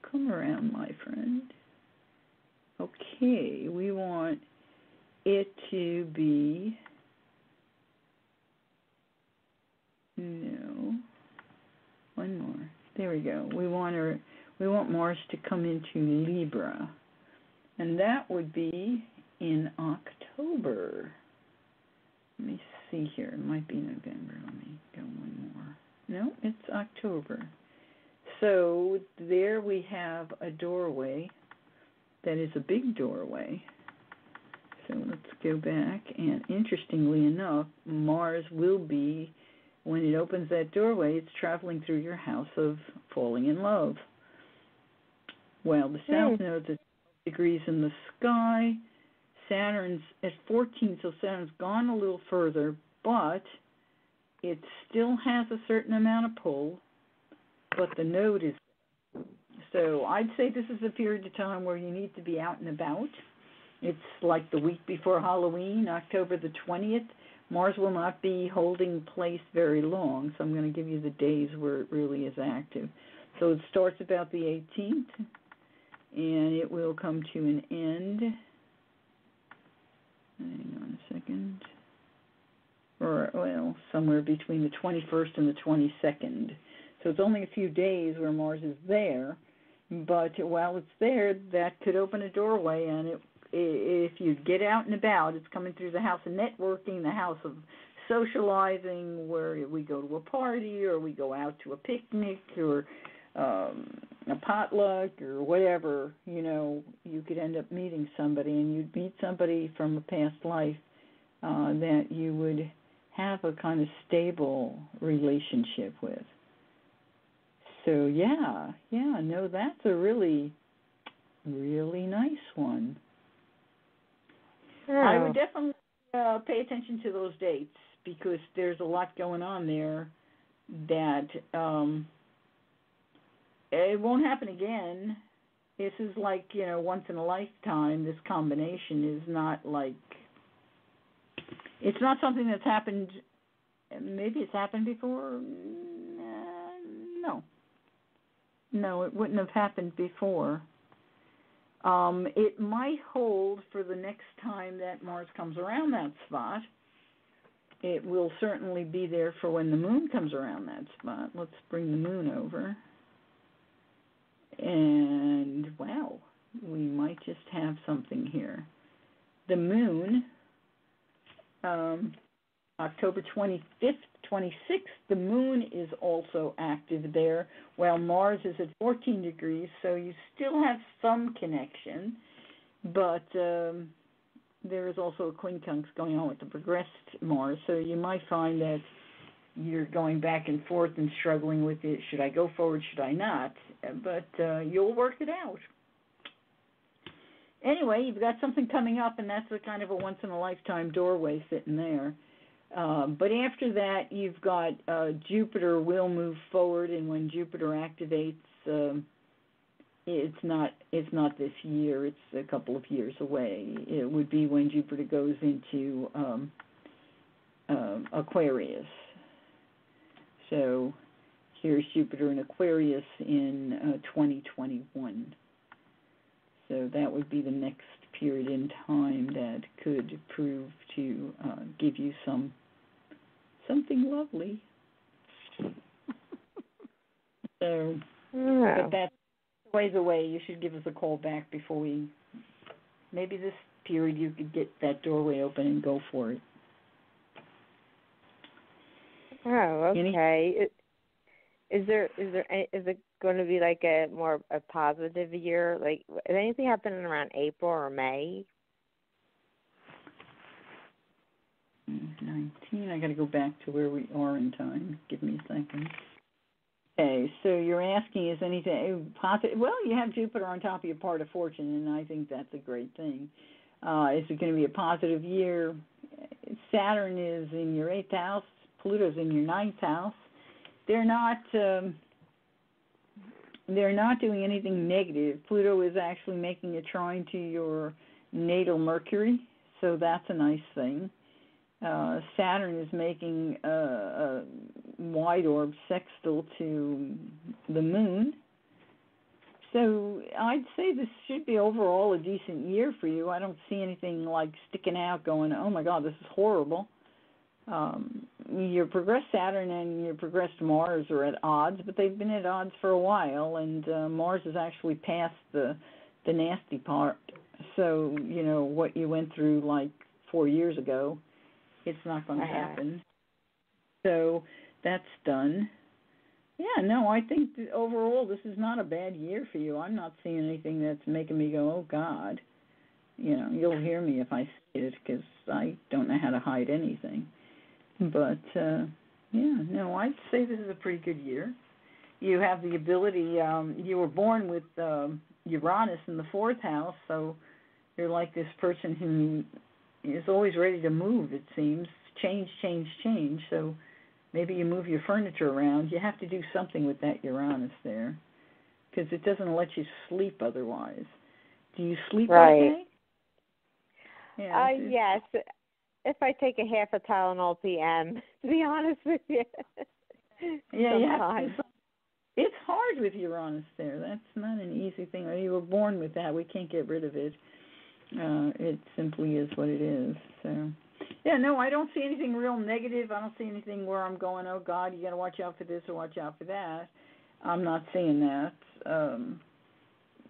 come around, my friend. Okay, we want it to be, no, one more. There we go. We want Mars to come into Libra, and that would be in October. Let me see here. It might be November. Let me go one more. No, it's October. So there we have a doorway that is a big doorway. So let's go back, and interestingly enough, Mars will be, when it opens that doorway, it's traveling through your house of falling in love. Well, the South Node's at 12 degrees in the sky. Saturn's at 14, so Saturn's gone a little further, but it still has a certain amount of pull, but the node is. So I'd say this is a period of time where you need to be out and about. It's like the week before Halloween, October the 20th. Mars will not be holding place very long, so I'm going to give you the days where it really is active. So it starts about the 18th, and it will come to an end. Hang on a second. Or, well, somewhere between the 21st and the 22nd. So it's only a few days where Mars is there, but while it's there, that could open a doorway, and if you get out and about, it's coming through the house of networking, the house of socializing, where we go to a party or we go out to a picnic or a potluck or whatever. You know, you could end up meeting somebody, and you'd meet somebody from a past life that you would have a kind of stable relationship with. So no, that's a really, really nice one. I would definitely pay attention to those dates, because there's a lot going on there that it won't happen again. This is like, once in a lifetime. This combination is not like, it's not something that's happened. Maybe it's happened before. No, it wouldn't have happened before. It might hold for the next time that Mars comes around that spot. It will certainly be there for when the moon comes around that spot. Let's bring the moon over. And, wow, we might just have something here. The moon, October 25th, 26th, the moon is also active there, while Mars is at 14 degrees, so you still have some connection, but there is also a quincunx going on with the progressed Mars, so you might find that you're going back and forth and struggling with it. Should I go forward, should I not? But you'll work it out. Anyway, you've got something coming up, and that's a kind of a once-in-a-lifetime doorway sitting there. But after that, you've got Jupiter will move forward, and when Jupiter activates, it's not this year. It's a couple of years away. It would be when Jupiter goes into Aquarius. So here's Jupiter in Aquarius in 2021. So that would be the next period in time that could prove to give you something lovely. So, but that's ways away. You should give us a call back before maybe this period you could get that doorway open and go for it. Oh, okay. Is it going to be like a positive year? Like, is anything happening around April or May? 19. I got to go back to where we are in time. Give me a second. Okay, so you're asking, is anything positive? Well, you have Jupiter on top of your part of fortune, and I think that's a great thing. Is it going to be a positive year? Saturn is in your 8th house. Pluto's in your 9th house. They're not doing anything negative. Pluto is actually making a trine to your natal Mercury, so that's a nice thing. Saturn is making a wide orb sextile to the moon. So I'd say this should be overall a decent year for you. I don't see anything like sticking out going, oh my God, this is horrible. Your progressed Saturn and your progressed Mars are at odds, but they've been at odds for a while, and Mars is actually past the nasty part. So, what you went through like 4 years ago, it's not going to happen. So that's done. Yeah, no, I think overall this is not a bad year for you. I'm not seeing anything that's making me go, oh, God. You'll hear me if I say it because I don't know how to hide anything. But, no, I'd say this is a pretty good year. You have the ability, you were born with Uranus in the 4th house, so you're like this person who is always ready to move, it seems. Change. So maybe you move your furniture around. You have to do something with that Uranus there because it doesn't let you sleep otherwise. Do you sleep okay? Yeah, yes. If I take a half a Tylenol PM, to be honest with you. Yeah, it's hard with Uranus there. That's not an easy thing. You were born with that. We can't get rid of it. It simply is what it is. So, yeah, no, I don't see anything real negative. I don't see anything where I'm going, oh, God, you got to watch out for this or watch out for that. I'm not seeing that.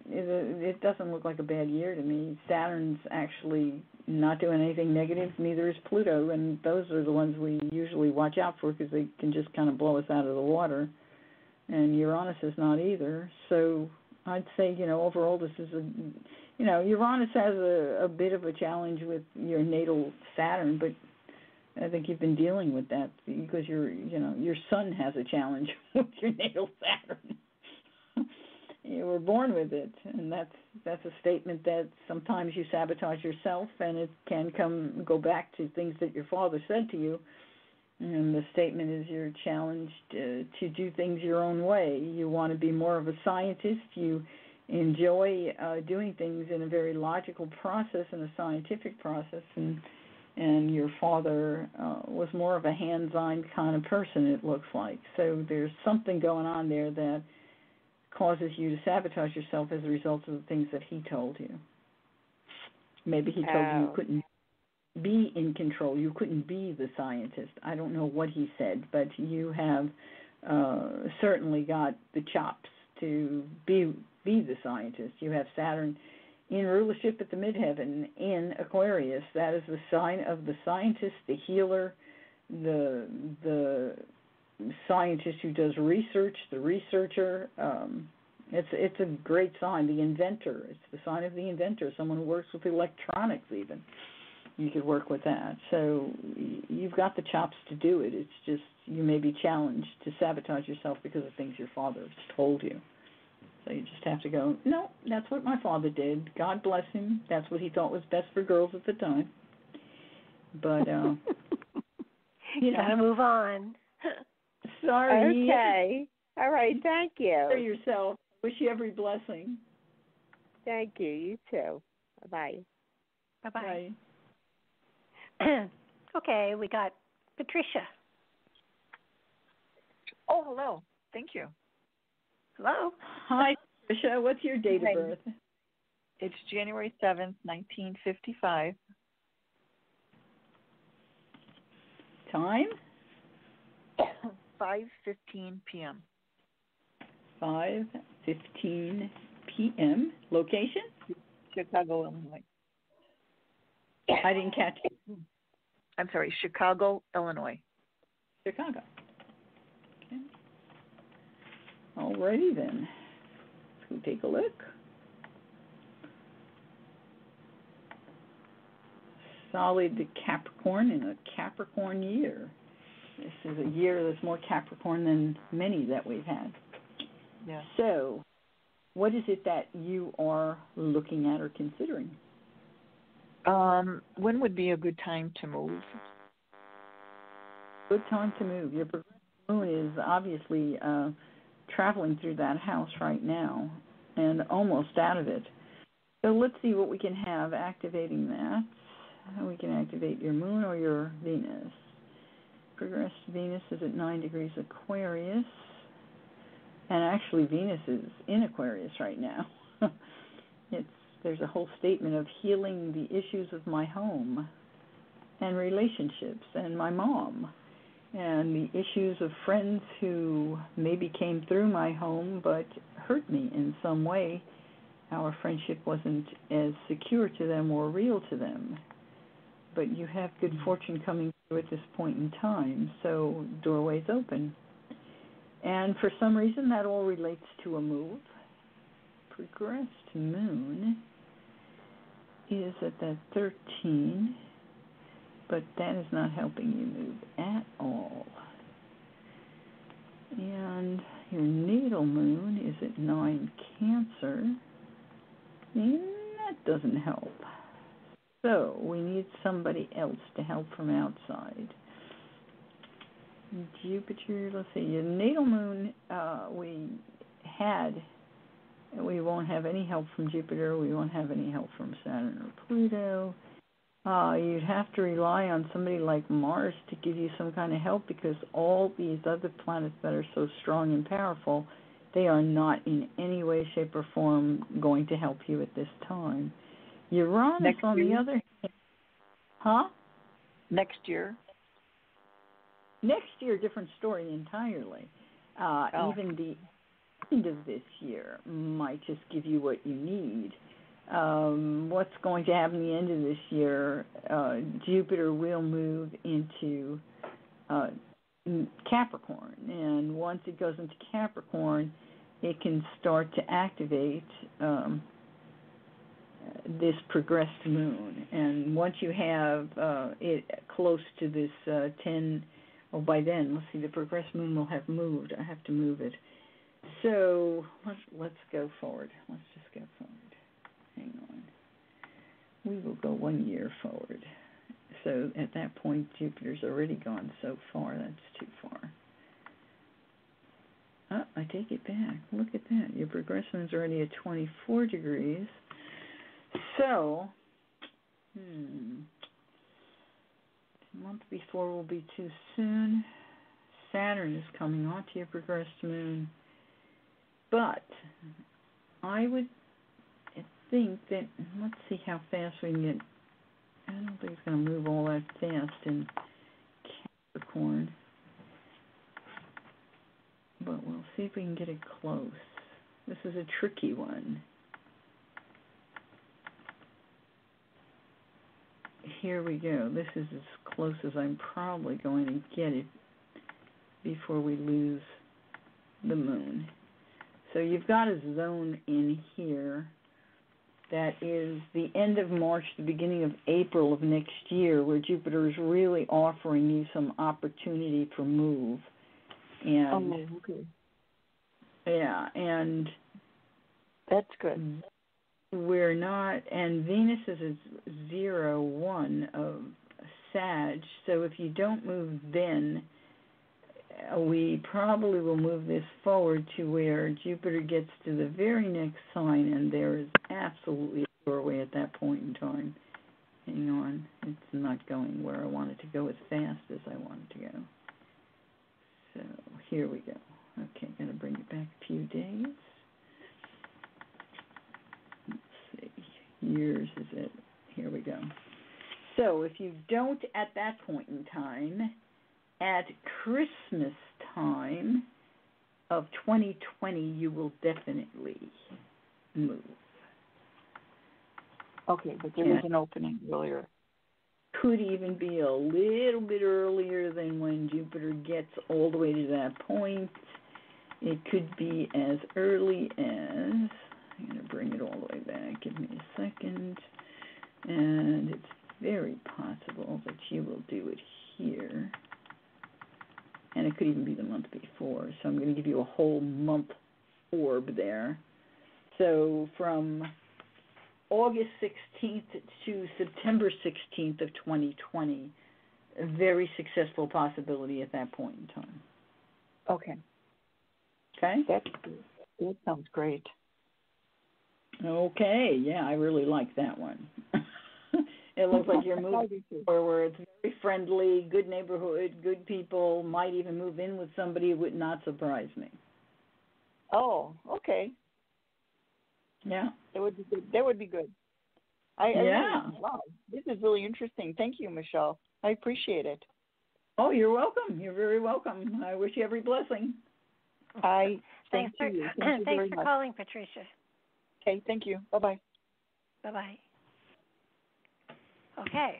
It doesn't look like a bad year to me. Saturn's actually not doing anything negative, neither is Pluto, and those are the ones we usually watch out for because they can just kind of blow us out of the water. And Uranus is not either. So I'd say, overall this is Uranus has a bit of a challenge with your natal Saturn, but I think you've been dealing with that because your sun has a challenge with your natal Saturn. You were born with it, and that's a statement that sometimes you sabotage yourself, and it can go back to things that your father said to you. And the statement is you're challenged to do things your own way. You want to be more of a scientist. You enjoy doing things in a very logical process and a scientific process, and your father was more of a hands-on kind of person, it looks like. So there's something going on there that causes you to sabotage yourself as a result of the things that he told you. Maybe he told you couldn't be in control, you couldn't be the scientist. I don't know what he said, but you have certainly got the chops to be the scientist. You have Saturn in rulership at the midheaven in Aquarius. That is the sign of the scientist, the healer, the scientist who does research, the researcher. It's a great sign. The inventor. It's the sign of the inventor. Someone who works with electronics even. You could work with that. So you've got the chops to do it. It's just you may be challenged to sabotage yourself because of things your father has told you. So you just have to go, no, that's what my father did. God bless him. That's what he thought was best for girls at the time. But, you gotta move on. Sorry. Okay. All right. Thank you. For yourself. Wish you every blessing. Thank you. You too. Bye-bye. Bye-bye. Okay, we got Patricia. Oh, hello. Thank you. Hello. Hi, Patricia. What's your date of birth? It's January 7th, 1955. Time? 5:15 p.m. 5:15 p.m. Location? Chicago, Illinois. I didn't catch it. I'm sorry, Chicago, Illinois. Chicago. Okay. All righty then. Let's go take a look. Solid Capricorn in a Capricorn year. This is a year that's more Capricorn than many that we've had. Yeah. So, what is it that you are looking at or considering? When would be a good time to move? Good time to move. Your moon is obviously traveling through that house right now and almost out of it. So let's see what we can have activating that. We can activate your moon or your Venus. Progressed Venus is at 9 degrees Aquarius. And actually Venus is in Aquarius right now. There's a whole statement of healing the issues of my home and relationships and my mom and the issues of friends who maybe came through my home but hurt me in some way. Our friendship wasn't as secure to them or real to them. But you have good fortune coming through at this point in time, so doorway's open. And for some reason that all relates to a move. Progressed moon is at that 13, but that is not helping you move at all. And your natal moon is at 9 Cancer, and that doesn't help. So we need somebody else to help from outside. Jupiter, let's see, your natal moon, we won't have any help from Jupiter, we won't have any help from Saturn or Pluto. You'd have to rely on somebody like Mars to give you some kind of help, because all these other planets that are so strong and powerful, they are not in any way, shape, or form going to help you at this time. Uranus, on the other hand, Next year? Next year, different story entirely. Even the end of this year might just give you what you need. What's going to happen at the end of this year, Jupiter will move into Capricorn. And once it goes into Capricorn, it can start to activate this progressed moon. And once you have it close to this 10, by then, let's see, the progressed moon will have moved. I have to move it. So let's go forward. Let's just go forward. Hang on. We will go 1 year forward. So at that point, Jupiter's already gone so far. That's too far. I take it back. Look at that. Your progressed moon's already at 24 degrees. So, a month before will be too soon. Saturn is coming onto your progressed moon. But I would think that, let's see how fast we can get. I don't think it's going to move all that fast in Capricorn. But we'll see if we can get it close. This is a tricky one. Here we go. This is as close as I'm probably going to get it before we lose the moon. So you've got a zone in here that is the end of March, the beginning of April of next year, where Jupiter is really offering you some opportunity for move. And okay. Yeah, and that's good. We're not, and Venus is a 0-1 of Sag, so if you don't move then, we probably will move this forward to where Jupiter gets to the very next sign, and there is absolutely a doorway at that point in time. Hang on, it's not going where I want it to go as fast as I want it to go. So here we go. Okay, going to bring it back a few days. Let's see. Years is it? Here we go. So if you don't at that point in time, at Christmas time of 2020, you will definitely move. Okay, but there is an opening earlier. Could even be a little bit earlier than when Jupiter gets all the way to that point. It could be as early as, I'm going to bring it all the way back, give me a second, and it's very possible that you will do it here. And it could even be the month before, so I'm going to give you a whole month orb there. So from August 16th to September 16th of 2020. A very successful possibility at that point in time. Okay. Okay? That sounds great. Okay, yeah, I really like that one. It looks like you're moving where it's very friendly, good neighborhood, good people, might even move in with somebody. It would not surprise me. Oh, okay. Yeah. That would be good. That would be good. Wow, this is really interesting. Thank you, Michele. I appreciate it. Oh, you're welcome. You're very welcome. I wish you every blessing. Thank Thanks you. Thanks for calling, Patricia. Okay, thank you. Bye-bye. Bye-bye. Okay,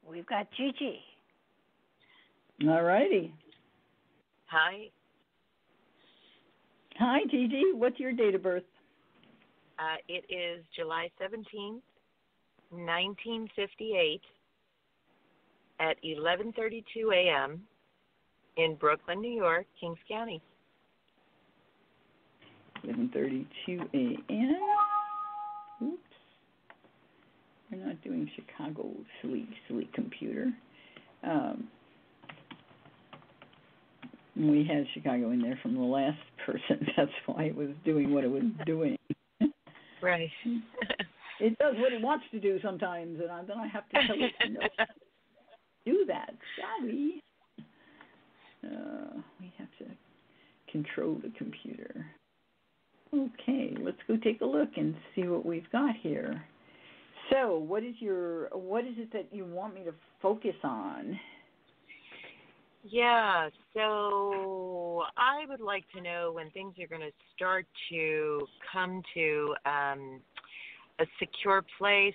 we've got Gigi. All righty. Hi. Hi, Gigi. What's your date of birth? It is July 17th, 1958 at 11:32 a.m. in Brooklyn, New York, Kings County. 11:32 a.m. Oops. We're not doing Chicago, silly computer. We had Chicago in there from the last person. That's why it was doing what it was doing. Right. It does what it wants to do sometimes, and then I have to tell it to know do that, shall we? We have to control the computer. Okay, let's go take a look and see what we've got here. So, what is it that you want me to focus on? Yeah, so I would like to know when things are going to start to come to a secure place.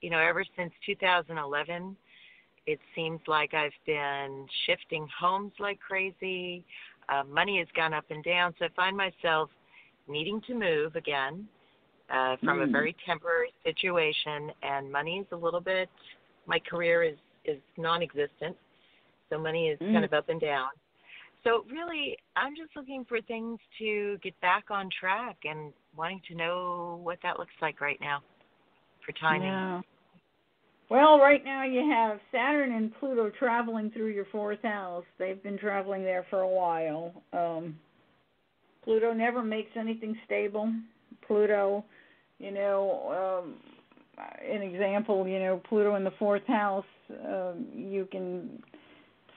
Ever since 2011, it seems like I've been shifting homes like crazy. Money has gone up and down, so I find myself needing to move again from a very temporary situation, and money is a little bit, my career is non-existent, so money is kind of up and down. So really, I'm just looking for things to get back on track and wanting to know what that looks like right now for timing. Yeah. Well, right now you have Saturn and Pluto traveling through your fourth house. They've been traveling there for a while. Pluto never makes anything stable. Pluto, an example, Pluto in the fourth house, you can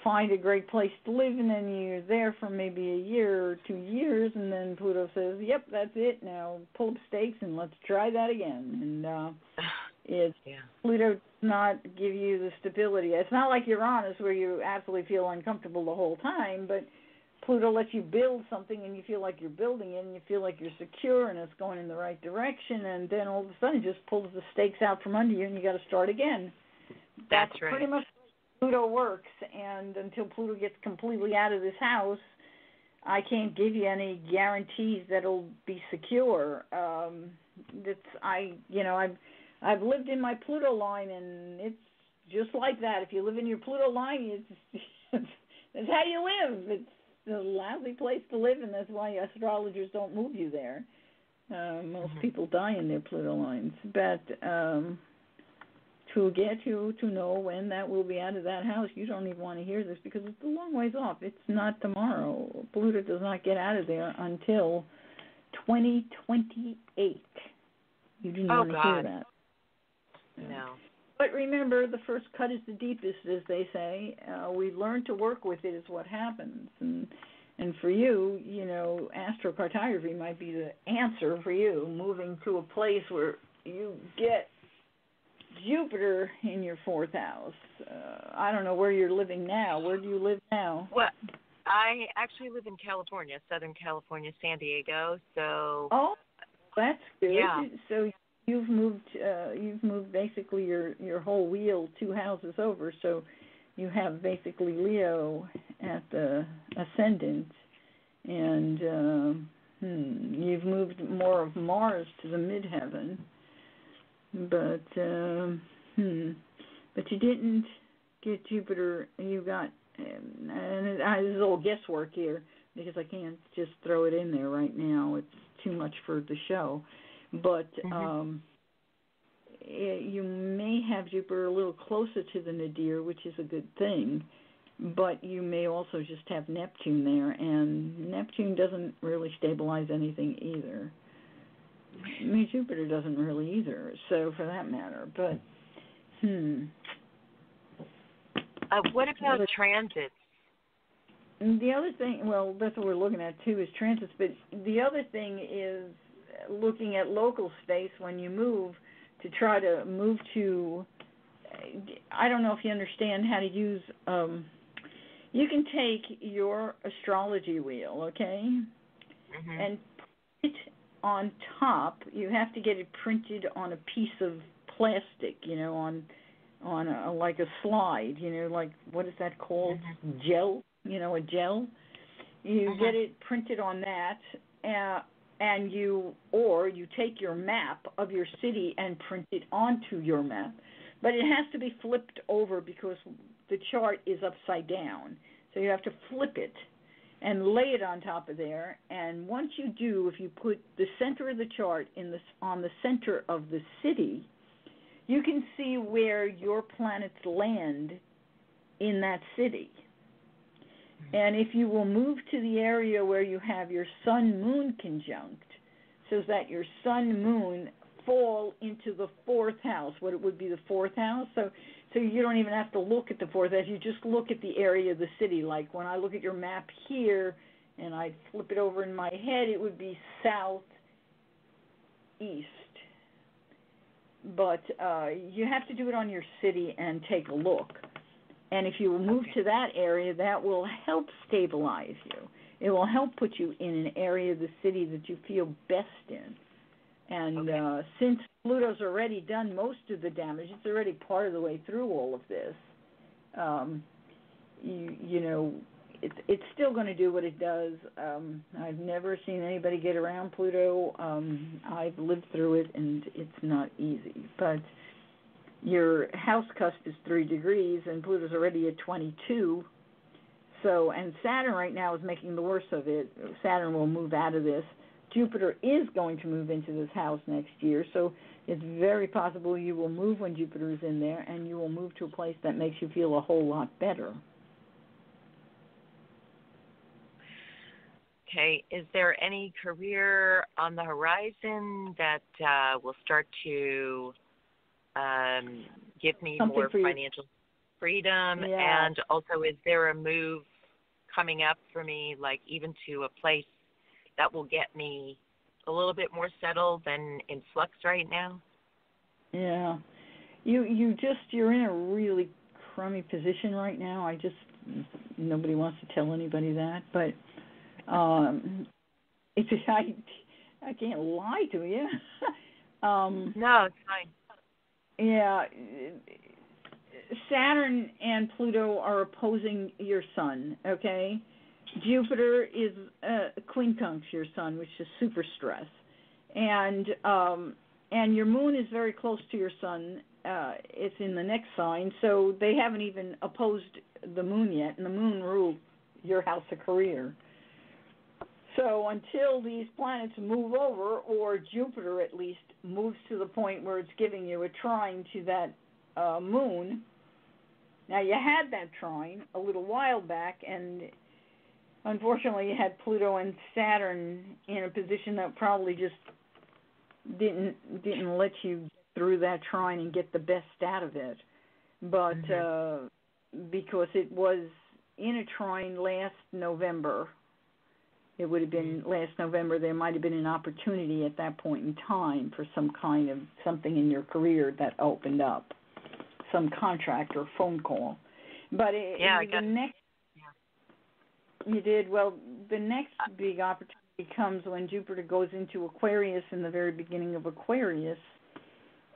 find a great place to live, and then you're there for maybe a year or 2 years, and then Pluto says, yep, that's it, now pull up stakes and let's try that again. And Pluto does not give you the stability. It's not like Uranus where you absolutely feel uncomfortable the whole time, but Pluto lets you build something and you feel like you're building it and you feel like you're secure and it's going in the right direction, and then all of a sudden it just pulls the stakes out from under you and you got to start again. That's right. Pretty much Pluto works, and until Pluto gets completely out of this house, I can't give you any guarantees that it'll be secure. I've lived in my Pluto line, and it's just like that. If you live in your Pluto line, that's how you live. It's a lousy place to live, and that's why astrologers don't move you there. Most people die in their Pluto lines, but to get you to know when that will be out of that house, you don't even want to hear this because it's a long ways off. It's not tomorrow. Pluto does not get out of there until 2028. You didn't want to hear that. No. But remember, the first cut is the deepest, as they say. We learn to work with it is what happens. And for you, astrocartography might be the answer for you, moving to a place where you get Jupiter in your fourth house. I don't know where you're living now. Where do you live now? Well, I actually live in California, Southern California, San Diego. So. Oh, that's good. Yeah. So you've moved basically your whole wheel 2 houses over. So you have basically Leo at the ascendant, and you've moved more of Mars to the midheaven. But you didn't get Jupiter. You got, and this is all guesswork here because I can't just throw it in there right now. It's too much for the show. but you may have Jupiter a little closer to the nadir, which is a good thing, but you may also just have Neptune there, and Neptune doesn't really stabilize anything either. I mean, Jupiter doesn't really either, so for that matter, but, what about transits? The other thing, well, that's what we're looking at too, is transits, but the other thing is looking at local space when you move to try to move to, I don't know if you understand how to use, you can take your astrology wheel, okay, and put it on top. You have to get it printed on a piece of plastic, on a, like a slide, like, what is that called? Gel, a gel. You get it printed on that, and you take your map of your city and print it onto your map. But it has to be flipped over because the chart is upside down. So you have to flip it and lay it on top of there. And once you do, if you put the center of the chart on the center of the city, you can see where your planets land in that city. And if you will move to the area where you have your sun-moon conjunct, so that your sun-moon fall into the fourth house, what it would be the fourth house. So you don't even have to look at the fourth house. You just look at the area of the city. Like when I look at your map here and I flip it over in my head, it would be southeast. But you have to do it on your city and take a look. And if you move to that area, that will help stabilize you. It will help put you in an area of the city that you feel best in. And since Pluto's already done most of the damage, it's already part of the way through all of this, it's still going to do what it does. I've never seen anybody get around Pluto. I've lived through it, and it's not easy. But your house cusp is 3 degrees, and Pluto's already at 22. So, and Saturn right now is making the worst of it. Saturn will move out of this. Jupiter is going to move into this house next year, so it's very possible you will move when Jupiter is in there, and you will move to a place that makes you feel a whole lot better. Okay, is there any career on the horizon that will start to give me more financial freedom? Yeah. And also, is there a move coming up for me, like even to a place that will get me a little bit more settled than in flux right now? Yeah. You're in a really crummy position right now. Nobody wants to tell anybody that, but I can't lie to you. No, it's fine. Yeah. Saturn and Pluto are opposing your sun, okay? Jupiter is quincunx your sun, which is super stress. And your moon is very close to your sun. It's in the next sign, so they haven't even opposed the moon yet, and the moon rules your house of career. So until these planets move over, or Jupiter at least moves to the point where it's giving you a trine to that moon. Now, you had that trine a little while back, and unfortunately you had Pluto and Saturn in a position that probably just didn't let you get through that trine and get the best out of it. But because it was in a trine last November, it would have been last November, there might have been an opportunity at that point in time for some kind of something in your career that opened up, some contract or phone call. But you did. Well, the next big opportunity comes when Jupiter goes into Aquarius in the very beginning of Aquarius.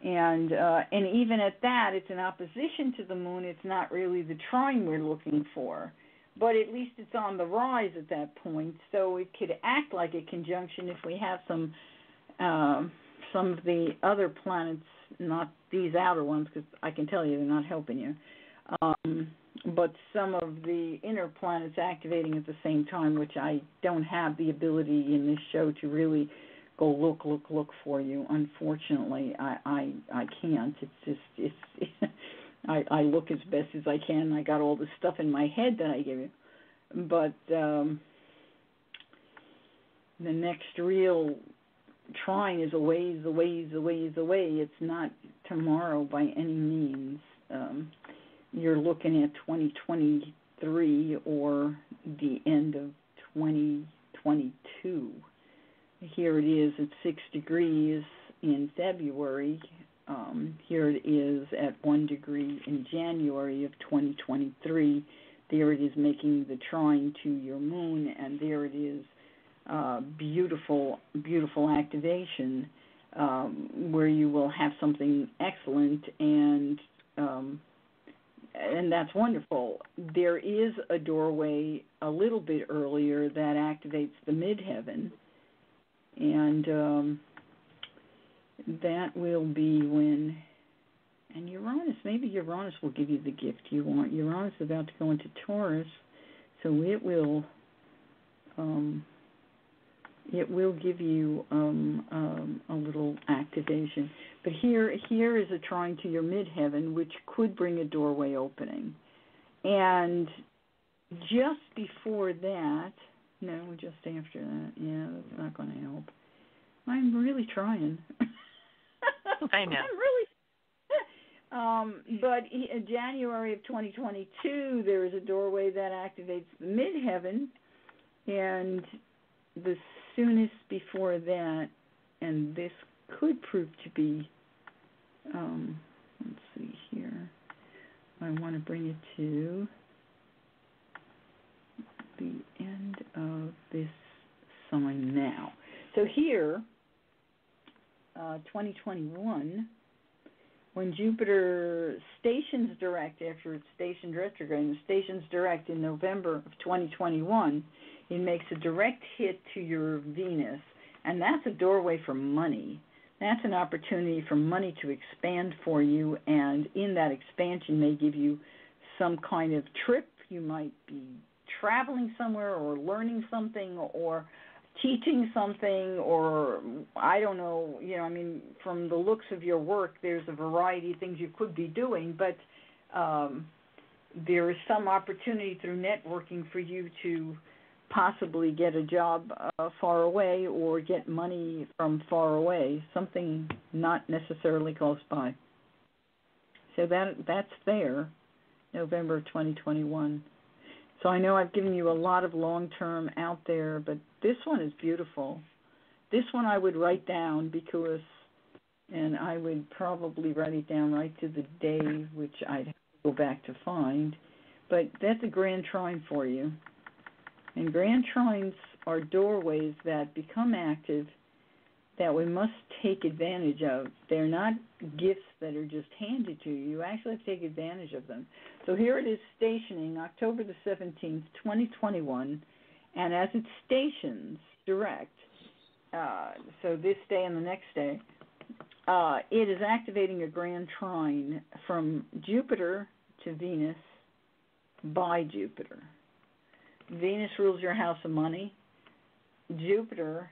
And even at that, it's in opposition to the moon. It's not really the trine we're looking for. But at least it's on the rise at that point, so it could act like a conjunction if we have some of the other planets, not these outer ones, because I can tell you they're not helping you, but some of the inner planets activating at the same time, which I don't have the ability in this show to really go look for you. Unfortunately, I can't. It's just I look as best as I can. I got all the stuff in my head that I give you, but the next real trying is a ways away. It's not tomorrow by any means. You're looking at 2023 or the end of 2022. Here it is at 6 degrees in February. Here it is at 1 degree in January of 2023. There it is making the trine to your moon, and there it is, beautiful activation, where you will have something excellent, and that's wonderful. There is a doorway a little bit earlier that activates the midheaven, and that will be when, and maybe Uranus will give you the gift you want. Uranus is about to go into Taurus, so it will give you a little activation. But here is a trine to your midheaven, which could bring a doorway opening. And just before that, no, just after that, yeah, that's not going to help. I'm really trying. I know. I'm really. But in January of 2022, there is a doorway that activates the midheaven, and the soonest before that, and this could prove to be, let's see here, I want to bring it to the end of this sign now. So here, 2021, when Jupiter stations direct after it's stationed retrograde, and stations direct in November of 2021, it makes a direct hit to your Venus, and that's a doorway for money. That's an opportunity for money to expand for you, and in that expansion may give you some kind of trip. You might be traveling somewhere or learning something or teaching something, or I don't know, from the looks of your work, there's a variety of things you could be doing, but there is some opportunity through networking for you to possibly get a job far away or get money from far away, something not necessarily close by. So that's there, November 2021. So I know I've given you a lot of long-term out there, but this one is beautiful. This one I would write down and I would probably write it down right to the day, which I'd have to go back to find. But that's a grand trine for you. And grand trines are doorways that become active that we must take advantage of. They're not gifts that are just handed to you. You actually have to take advantage of them. So here it is stationing October the 17th, 2021, and as it stations direct, so this day and the next day, it is activating a grand trine from Jupiter to Venus by Jupiter. Venus rules your house of money. Jupiter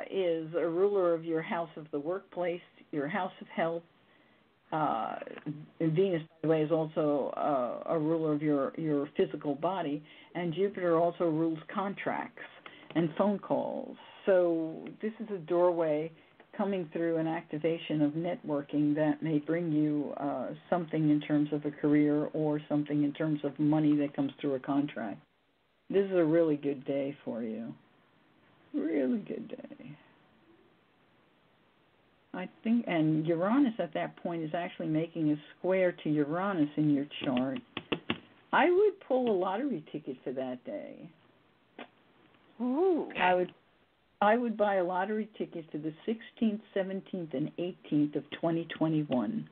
is a ruler of your house of the workplace, your house of health. Venus, by the way, is also a ruler of your physical body, and Jupiter also rules contracts and phone calls. So this is a doorway coming through an activation of networking that may bring you something in terms of a career or something in terms of money that comes through a contract. This is a really good day for you. Really good day. I think, and Uranus at that point is actually making a square to Uranus in your chart. I would pull a lottery ticket for that day. Ooh. I would buy a lottery ticket for the 16th, 17th, and 18th of 2021.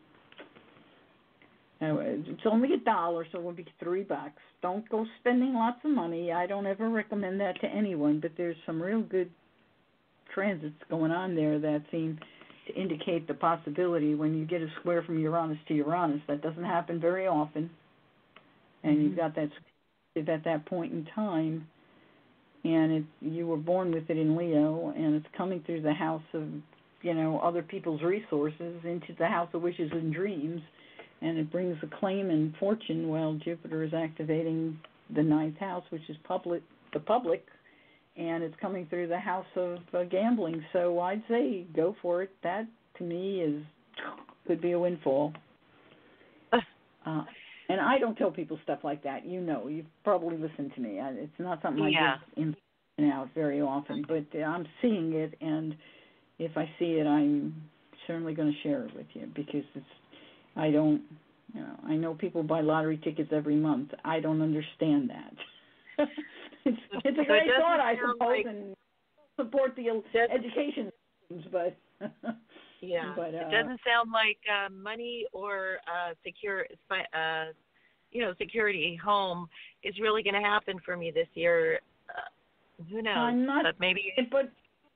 It's only $1, so it would be $3. Don't go spending lots of money. I don't ever recommend that to anyone, but there's some real good transits going on there that seem to indicate the possibility when you get a square from Uranus to Uranus. That doesn't happen very often, and you've got that at that point in time, and you were born with it in Leo, and it's coming through the house of, other people's resources into the house of wishes and dreams, and it brings acclaim and fortune while Jupiter is activating the ninth house, which is the public, and it's coming through the house of gambling. So I'd say go for it. That, to me, could be a windfall. And I don't tell people stuff like that. You've probably listened to me. It's not something I give in out very often, but I'm seeing it, and if I see it, I'm certainly going to share it with you, because I know people buy lottery tickets every month. I don't understand that. it's a great thought, I suppose, and support the education systems, but yeah, but, it doesn't sound like money or security home is really going to happen for me this year. Who knows? I'm not, but maybe. But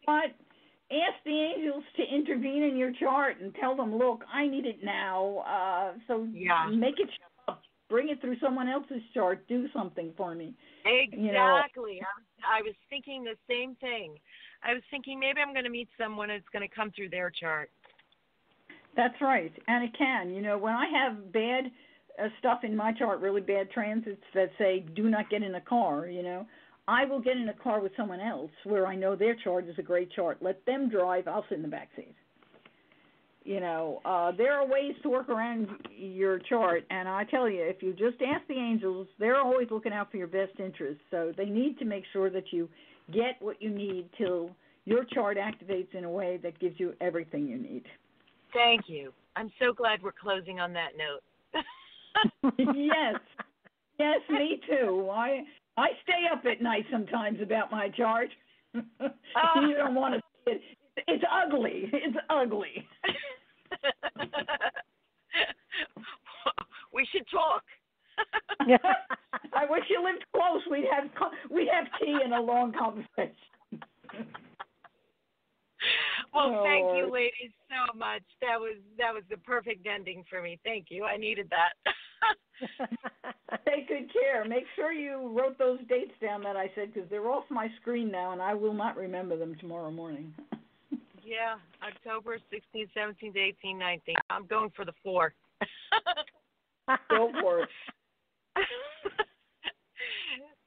ask the angels to intervene in your chart and tell them, look, I need it now. So make it show up. Bring it through someone else's chart. Do something for me. Exactly. I was thinking the same thing. I was thinking maybe I'm going to meet someone that's going to come through their chart. That's right. And it can. When I have bad stuff in my chart, really bad transits that say do not get in a car, I will get in a car with someone else where I know their chart is a great chart. Let them drive. I'll sit in the back seat. There are ways to work around your chart, and I tell you, if you just ask the angels, they're always looking out for your best interests. So they need to make sure that you get what you need till your chart activates in a way that gives you everything you need. Thank you. I'm so glad we're closing on that note. Yes, me too. I stay up at night sometimes about my chart. You don't want to see it. It's ugly. It's ugly. We should talk. I wish you lived close. We'd have tea and a long conversation. Well, thank you, ladies, so much. That was the perfect ending for me. Thank you. I needed that. Take good care. Make sure you wrote those dates down that I said, because they're off my screen now, and I will not remember them tomorrow morning. Yeah, October 16th, 17th, 18th, 19th. I'm going for the 4. Go for it.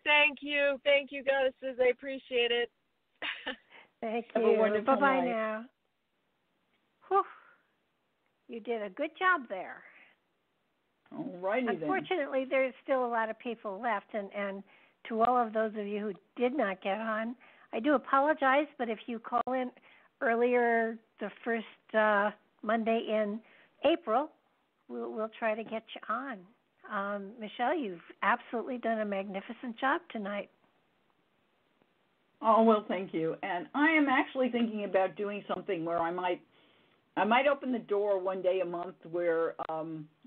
Thank you, goddesses. I appreciate it. Thank Have you. a wonderful Bye-bye night. now. Whew. You did a good job there. All righty then. Unfortunately, there's still a lot of people left, and to all of those of you who did not get on, I do apologize, but if you call in earlier the first Monday in April, we'll try to get you on. Michele, you've absolutely done a magnificent job tonight. Oh, well, thank you. And I am actually thinking about doing something where I might open the door one day a month where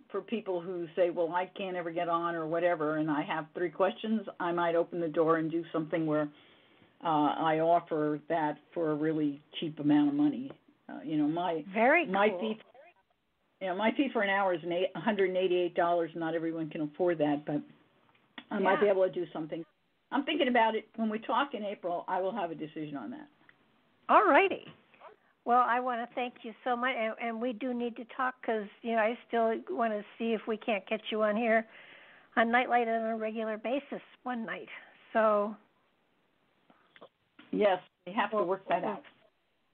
for people who say, well, I can't ever get on or whatever, and I have 3 questions, I might open the door and do something where I offer that for a really cheap amount of money. Very cool. My fee for an hour is $188. Not everyone can afford that, but I might be able to do something. I'm thinking about it. When we talk in April, I will have a decision on that. All righty. Well, I want to thank you so much, and we do need to talk because, I still want to see if we can't get you on here on Nightlight on a regular basis one night. So, yes, we have to work that out.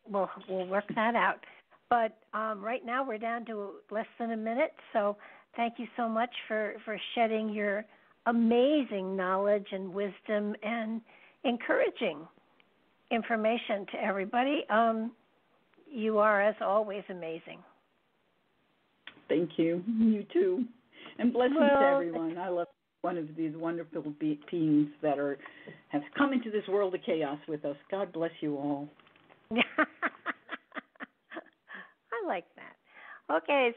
We'll work that out. But right now we're down to less than a minute, so thank you so much for shedding your amazing knowledge and wisdom and encouraging information to everybody. You are, as always, amazing. Thank you. You too. And blessings to everyone. I love one of these wonderful beings that have come into this world of chaos with us. God bless you all. I like that. Okay.